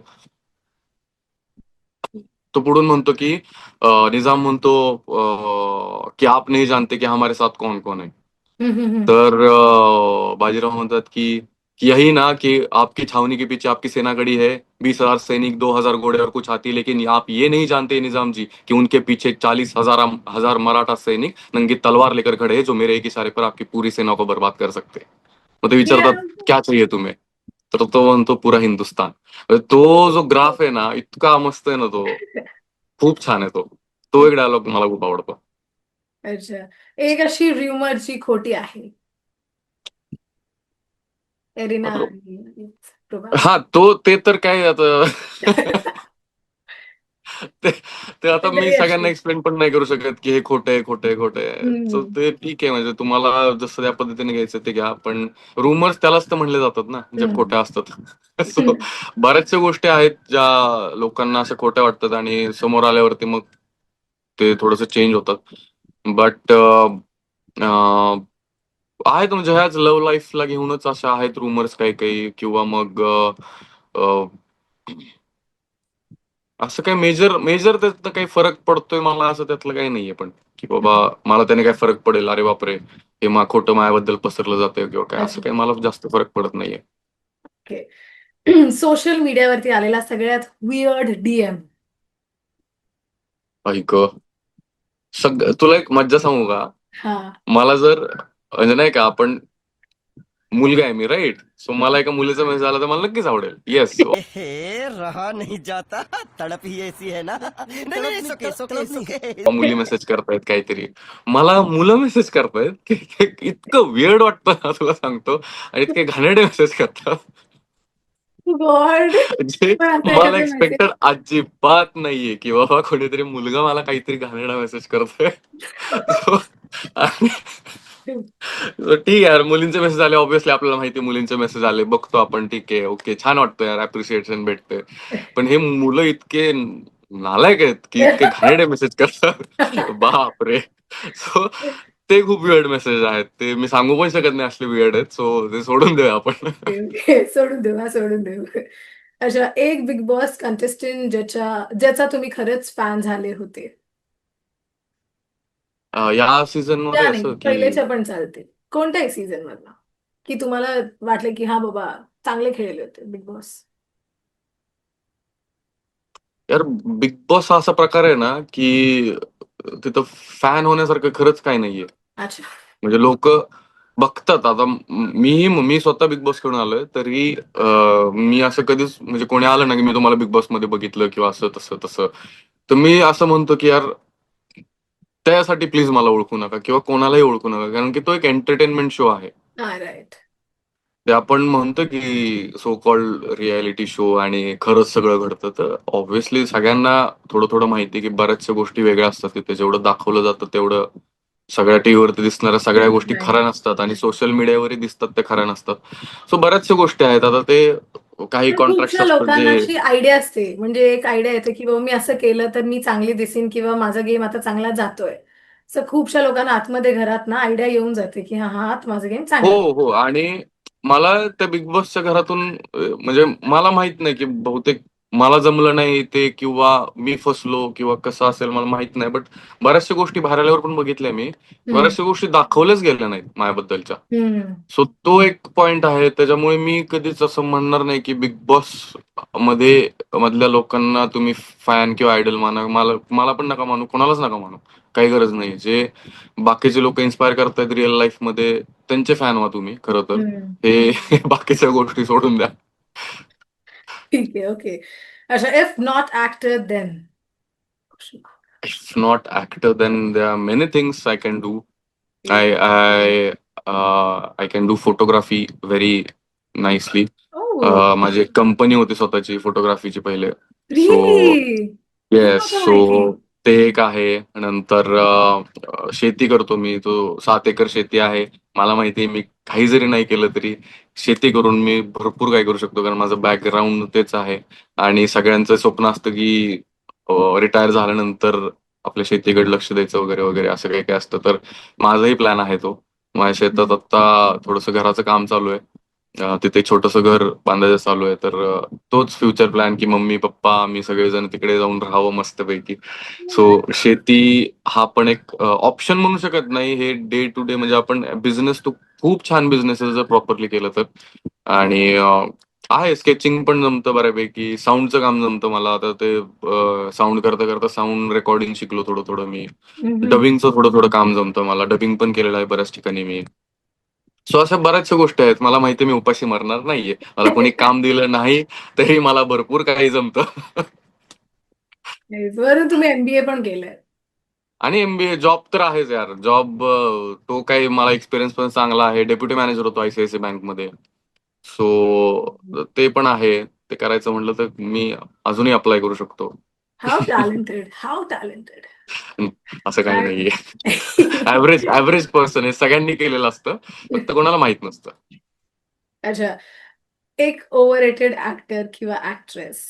तो पुढून म्हणतो की निजाम म्हणतो की आप नहीं जानते कि हमारे साथ कौन कौन है. तर बाजीराव म्हणतात की यही ना कि आपकी छावनी के पीछे आपकी सेना खड़ी है, 20,000 सैनिक, 2,000 घोड़े और कुछ हाथी, लेकिन आप ये नहीं जानते निजाम जी कि उनके पीछे 40,000 मराठा सैनिक नंगी तलवार लेकर खड़े हैं जो मेरे एक इशारे पर आपकी पूरी सेना को बर्बाद कर सकते हैं. मग ते विचारतात क्या चाहिए तुम्हें, तर तो म्हणतो पुरा हिंदुस्तान. तो जो ग्राफ आहे ना, इतका मस्त आहे ना तो, खूप छान आहे तो. तो एक डायलॉग मला खूप आवडतो. अच्छा. एक अशी र्युमरची खोटी आहे. एरिना आणि हा ते तर काय आता ते ते आता मी तरी सगळ्यांना अशी. एक्सप्लेन पण नाही करू शकत की हे खोटं आहे, खोटं आहे, खोटं आहे. So ते ठीक आहे, म्हणजे तुम्हाला जसं त्या पद्धतीने घ्यायचं ते घ्या. पण रुमर्स त्यालाच तर म्हणले जातात ना, ज्या खोट्या असतात. सो बऱ्याचशा गोष्टी आहेत ज्या लोकांना असं खोट्या वाटतात आणि समोर आल्यावरती मग ते थोडंसं चेंज होतात. बट आहेत म्हणजे ह्याच लव्ह लाईफला घेऊनच अशा आहेत रुमर्स काही काही, किंवा मग अ, असं काही मेजर मेजर त्यातनं काही फरक पडतोय मला असं त्यातलं काही नाहीये. पण की बाबा मला त्याने काय फरक पडेल, अरे बापरे हे खोटं माझ्याबद्दल पसरलं जातंय किंवा काय, असं अच्छा. काही मला जास्त फरक पडत नाहीये. ओके. सोशल मीडियावरती आलेला सगळ्यात वियर्ड डीएम? ऐक, तुला एक मज्जा सांगू का? हा. मला जर म्हणजे नाही का, आपण मुलगा आहे मी, राईट? सो मला एका मुलीचा मेसेज आला तर मला नक्कीच आवडेल. येस. हे रहा नहीं जाता, तड़प ही ऐसी है ना. नहीं नहीं, सुके. मुली मेसेज करतायत काहीतरी, मला मुलं मेसेज करतायत इतकं वेळ वाटतं ना, तुला सांगतो. आणि इतके घाणेरडे मेसेज करतात गॉड. जे पण असं मला एखादं मेसेज. एक्सपेक्टेड अजिबात नाहीये की बाबा कोणीतरी मुलगा मला काहीतरी घाणेरडा मेसेज करतोय. So, आणि so ठीक आहे यार, मुलींचे मेसेज आले, ऑब्व्हियसली आपल्याला माहिती आहे मुलींचे मेसेज आले, बघतो आपण, ठीक आहे, ओके, छान वाटतं यार, अप्रिसिएशन भेटतंय. पण हे मुलं इतके नालायक आहेत की इतके घाणेरडे मेसेज करतात. बाप रे. सो ते खूप वियर्ड मेसेज आहेत, ते मी सांगू पण शकत नाही असले वियर्ड आहेत, सो ते सोडून देऊया आपण. सोडून देऊ, हा सोडून देऊ. अच्छा, एक बिग बॉस कंटेस्टंट ज्याचा तुम्ही खरंच फॅन झाले होते. या सीझन मध्ये त्या नाही, असं की पहिलेच्या पण चालते. कोणत्याही सीझन मधला की तुम्हाला वाटलं की हा बाबा चांगले खेळले होते बिग बॉस. यार, बिग बॉस हा असा प्रकार आहे ना की तिथं फॅन होण्यासारखं खरंच काही नाहीये. अच्छा. म्हणजे लोक बघतात. आता मी स्वतः बिग बॉस खेळून आलोय, तरी मी असं कधीच, म्हणजे कोणी आलं ना की मी तुम्हाला बिग बॉस मध्ये बघितलं किंवा असं तसं तसं, तर मी असं म्हणतो की यार, त्यासाठी प्लीज मला ओळखू नका किंवा कोणालाही ओळखू नका, कारण की तो एक एंटरटेनमेंट शो आहे. हा, राईट. ते आपण म्हणतो की सो कॉल्ड रियालिटी शो आणि खरंच सगळं घडतं, तर ऑब्व्हियसली सगळ्यांना थोडं थोडं माहिती आहे की बऱ्याचशा गोष्टी वेगळ्या असतात तिथे. जेवढं दाखवलं जातं तेवढं सगळ्या टीव्हीवरती दिसणाऱ्या सगळ्या गोष्टी खऱ्या राईट. नसतात आणि सोशल मीडियावरही दिसतात त्या खऱ्या नसतात. सो बऱ्याचशा गोष्टी आहेत. आता ते काही पण कॉन्ट्रॅक्ट खूपशा असतात लोकांना जे अशी आयडिया असते, म्हणजे एक आयडिया येते की बाबा मी असं केलं तर मी चांगली दिसेन किंवा माझा गेम आता चांगला जातोय. सो खूपशा लोकांना आतमध्ये घरात ना आयडिया येऊन जाते की हा हा आता माझा गेम हो, चांगला आहे. हो. आणि मला त्या बिग बॉसच्या घरातून म्हणजे मला माहित नाही की बहुतेक मला जमलं नाही ते, किंवा मी फसलो किंवा कसं असेल मला माहित नाही. बट बऱ्याचशा गोष्टी बाहेर आल्यावर पण बघितल्या मी. हम्म. बऱ्याचशा गोष्टी दाखवल्याच गेल्या नाहीत माझ्याबद्दलच्या. हम्म. सो तो एक पॉइंट आहे. त्याच्यामुळे मी कधीच असं म्हणणार नाही की बिग बॉस मध्ये मधल्या लोकांना तुम्ही फॅन किंवा आयडल माना. मला मला पण नका मानू, कोणालाच नका मानू. काही गरज नाही. जे बाकीचे लोक इन्स्पायर करतायत रिअल लाईफ मध्ये, त्यांचे फॅन व्हा तुम्ही खरं तर. हम्म. हे बाकीच्या गोष्टी सोडून द्या. ठीक आहे, ओके. अच्छा, if not actor then. If not actor, then there are many things I can do. I can do photography very nicely. ओ, माझी एक कंपनी होती स्वतःची फोटोग्राफीची पहिले. So really? हे येस, नव्हतं सो माहिती. ते एक आहे. नंतर शेती करतो मी. तो 7 एकर शेती आहे. मला माहिती आहे मी काही जरी नाही केलं तरी शेती करून मी भरपूर काही करू शकतो, कारण माझं बॅकग्राऊंड तेच आहे. आणि सगळ्यांचं स्वप्न असतं की रिटायर झाल्यानंतर आपल्या शेतीकडे लक्ष द्यायचं वगैरे वगैरे, असं काही काय असतं. तर माझाही प्लॅन आहे तो. माझ्या शेतात आता थोडंसं घराचं काम चालू आहे. तिथे एक छोटंसं घर बांधायचं चालू आहे. तर तोच फ्युचर प्लॅन की मम्मी पप्पा आम्ही सगळेजण तिकडे जाऊन राहावं मस्तपैकी. सो शेती हा पण एक ऑप्शन म्हणू शकत नाही. हे डे टू डे म्हणजे आपण बिझनेस, तो खूप छान बिझनेस आहे जर प्रॉपरली केलं तर. आणि आहे, स्केचिंग पण जमतं बऱ्यापैकी. साऊंडचं काम जमतं मला. आता ते साऊंड करता करता साऊंड रेकॉर्डिंग शिकलो थोडं थोडं मी. हम्म. डबिंगचं थोडं थोडं काम जमतं मला. डबिंग पण केलेलं आहे बऱ्याच ठिकाणी मी. सो अशा बऱ्याचशा गोष्टी आहेत. मला माहिती आहे मी उपाशी मरणार नाहीये. मला कोणी काम दिलं नाही तरी मला भरपूर काही जमतं. वरून तुम्ही एमबीए पण केलंय. आणि एमबीए, जॉब तर आहेच यार. जॉब तो काही मला एक्सपिरियन्स पण चांगला आहे. डेप्युटी मॅनेजर होतो आयसीआयसीआय बँकमध्ये. सो ते पण आहे. ते करायचं म्हटलं तर मी अजूनही अप्लाय करू शकतो. How talented, how talented. असं काही नाहीये. आणि ऍव्हरेज पर्सन आहे. सगळ्यांनी केलेलं असतं, फक्त कोणाला माहित नसतं. अच्छा, एक ओव्हर ऍक्टर किंवा ऍक्ट्रेस.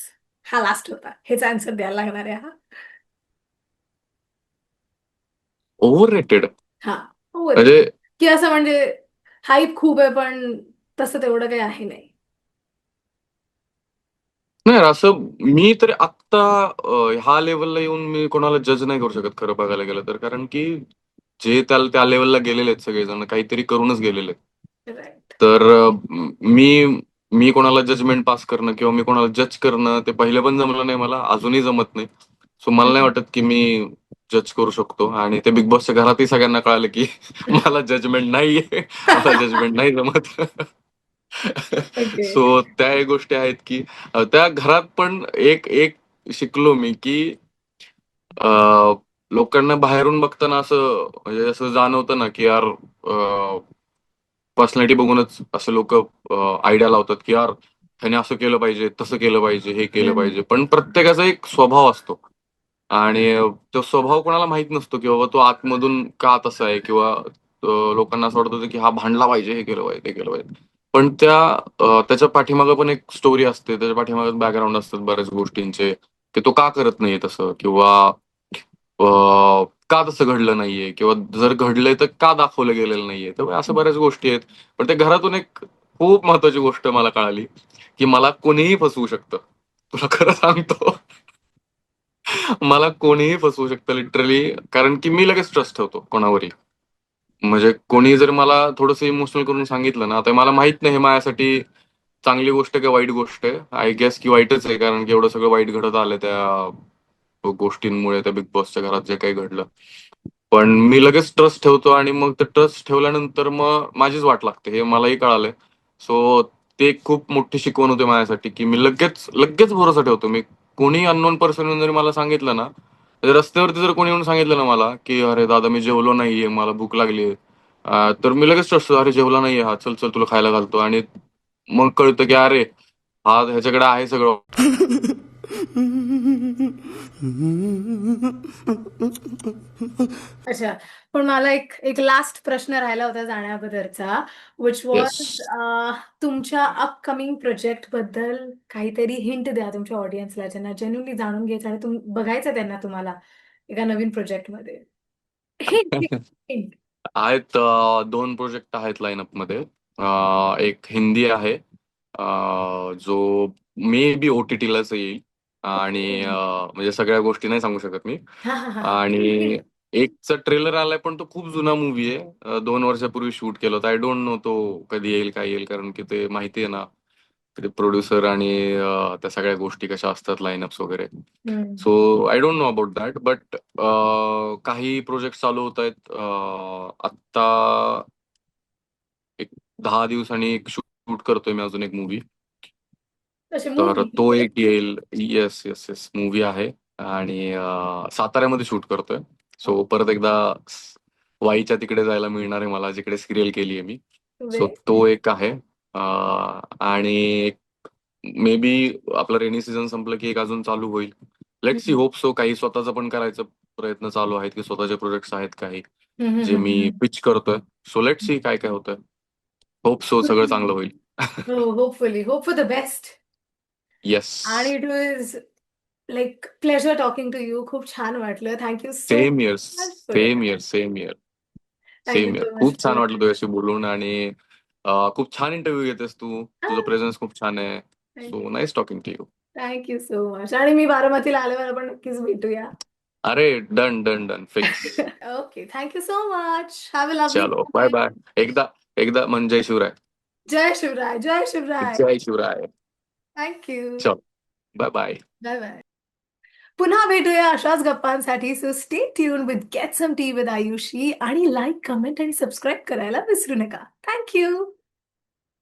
हा लास्ट होता, हेच आन्सर द्यायला लागणार आहे हा. ओव्हर रेटेड हा, ओव्हर म्हणजे की असं म्हणजे हाईप खूप आहे पण तसं तेवढं काही आहे नाही. नाही यार, असं मी तर आत्ता ह्या लेवलला येऊन मी कोणाला जज नाही करू शकत खरं बघायला गेलं तर. कारण की जे त्या लेवलला गेलेले आहेत सगळेजण काहीतरी करूनच गेलेले आहेत. राईट. तर मी मी कोणाला जजमेंट पास करणं किंवा मी कोणाला जज करणं ते पहिले पण जमलं नाही मला, अजूनही जमत नाही. सो मला नाही वाटत की मी जज करू शकतो. आणि ते बिग बॉसच्या घरातही सगळ्यांना कळालं की मला जजमेंट नाहीये. मला जजमेंट नाही जमत. ओके. सो त्या एक गोष्टी आहेत की त्या घरात पण एक एक शिकलो मी की लोकांना बाहेरून बघताना असं म्हणजे असं जाणवतं ना की यार, पर्सनॅलिटी बघूनच असं लोक आयडिया लावतात की यार ह्याने असं केलं पाहिजे, तसं केलं पाहिजे, हे केलं हम्म. पाहिजे. पण प्रत्येकाचा एक स्वभाव असतो. आणि तो स्वभाव कोणाला माहित नसतो की बाबा तो आतमधून का तसा आहे, किंवा लोकांना असं वाटत होतं की हा भांडला पाहिजे, हे केलं पाहिजे, ते केलं पाहिजे. पण त्याच्या पाठीमागं पण एक स्टोरी असते. त्याच्या पाठीमागं बॅकग्राऊंड असतात बऱ्याच गोष्टींचे, की तो का करत नाही तसं, किंवा का तसं घडलं नाहीये किंवा जर घडलंय तर का दाखवलं गेलेलं नाहीये. तर अशा बऱ्याच गोष्टी आहेत. पण ते घरातून एक खूप महत्वाची गोष्ट मला कळाली, की मला कोणीही फसवू शकतं. तुला खरं सांगतो. मला कोणीही फसवू शकतं लिटरली, कारण की मी लगेच ट्रस्ट ठेवतो कोणावरही. म्हणजे कोणी जर मला थोडंसं इमोशनल करून सांगितलं ना, तर मला माहित नाही हे माझ्यासाठी चांगली गोष्ट आहे का वाईट गोष्ट आहे. आय गेस की वाईटच आहे, कारण की एवढं सगळं वाईट घडत आलं त्या गोष्टींमुळे, त्या बिग बॉसच्या घरात जे काही घडलं. पण मी लगेच ट्रस्ट ठेवतो आणि मग ते ट्रस्ट ठेवल्यानंतर मग माझीच वाट लागते, हे मलाही कळालंय. सो ते एक खूप मोठी शिकवण होते माझ्यासाठी, की मी लगेच लगेच भरोसा ठेवतो. मी कोणी अननोन पर्सन येऊन जरी मला सांगितलं ना, रस्त्यावरती जर कोणी येऊन सांगितलं ना मला, की "अरे दादा मी जेवलो नाहीये, मला भूक लागलीये." तर मी लगेच ट्रस्ट "अरे जेवला नाहीये हा, चल, चल तुला खायला घालतो." आणि मग कळतं की अरे, हा ह्याच्याकडे आहे सगळं. अच्छा. पण मला एक एक लास्ट प्रश्न राहिला होता जाण्याबद्दलचा, व्हिच येस. वॉज तुमच्या अपकमिंग प्रोजेक्टबद्दल काहीतरी हिंट द्या तुमच्या ऑडियन्सला, ज्यांना जेन्युइनली जाणून घ्यायचं आणि बघायचं त्यांना तुम्हाला एका नवीन प्रोजेक्टमध्ये. Hint, hint. आहेत 2 प्रोजेक्ट आहेत लाईनअपमध्ये. एक हिंदी आहे, जो मे बी OTT-लाच येईल आणि म्हणजे सगळ्या गोष्टी नाही सांगू शकत मी. हां, हां, हां. आणि एकचा ट्रेलर आलाय, पण तो खूप जुना मूव्ही आहे. 2 वर्षापूर्वी शूट केलं होतं. आय डोंट नो तो कधी येईल, काय येईल, कारण की ते माहिती आहे ना, ते प्रोड्युसर आणि त्या सगळ्या गोष्टी कशा असतात, लाईनअप्स वगैरे. हं. So I don't know about that, but काही प्रोजेक्ट चालू होत आहेत. आत्ता एक 10 दिवसांनी एक शूट करतोय मी अजून एक मूव्ही. तसे तर मूव्ही. तो एक येईल. Yes, yes, yes. मूव्ही आहे आणि साताऱ्यामध्ये शूट करतोय. सो परत एकदा वाईच्या तिकडे जायला मिळणार आहे मला, जिकडे सिरियल केली आहे मी. सो वेरी तो एक आहे. आणि मे बी आपलं रेनी सीझन संपलं की एक अजून चालू होईल. लेट्स सी, हं. Hope so. काही स्वतःचा पण करायचा प्रयत्न चालू आहेत, की स्वतःचे प्रोजेक्ट्स आहेत काही, हं, हं, जे हं, मी हं. पिच करतोय. सो लेट्स सी काय काय होतंय. होप सो सगळं चांगलं होईल. हो, hopefully. Hope for the best. Yes. आणि it was like pleasure talking to you. खूप छान वाटलं. Thank you so same year, much for your same year, time. Same year, thank you same year. So much खूप for छान your वाटलं तुझ्याशी बोलून आणि खूप छान इंटरव्ह्यू घेतेस तू. तुझं टाईम. प्रेझेन्स खूप छान आहे. Thank so you. Nice talking to you. Thank you so much. आणि मी बारामतीला आल्यावर आपण नक्कीच भेटूया. अरे done, done, done. Fix. Okay. Thank you so much. Have a lovely चलो बाय डे. बाय. एकदा एकदा म्हणजे शिवराय. जय शिवराय, जय शिवराय. जय शिवराय. Thank you. चलो बाय बाय. Bye bye. पुन्हा भेटूया अशाच गप्पांसाठी. So stay tune with get some tea with Ayushi आणि लाईक, कमेंट आणि सबस्क्राईब करायला विसरू नका. Thank you.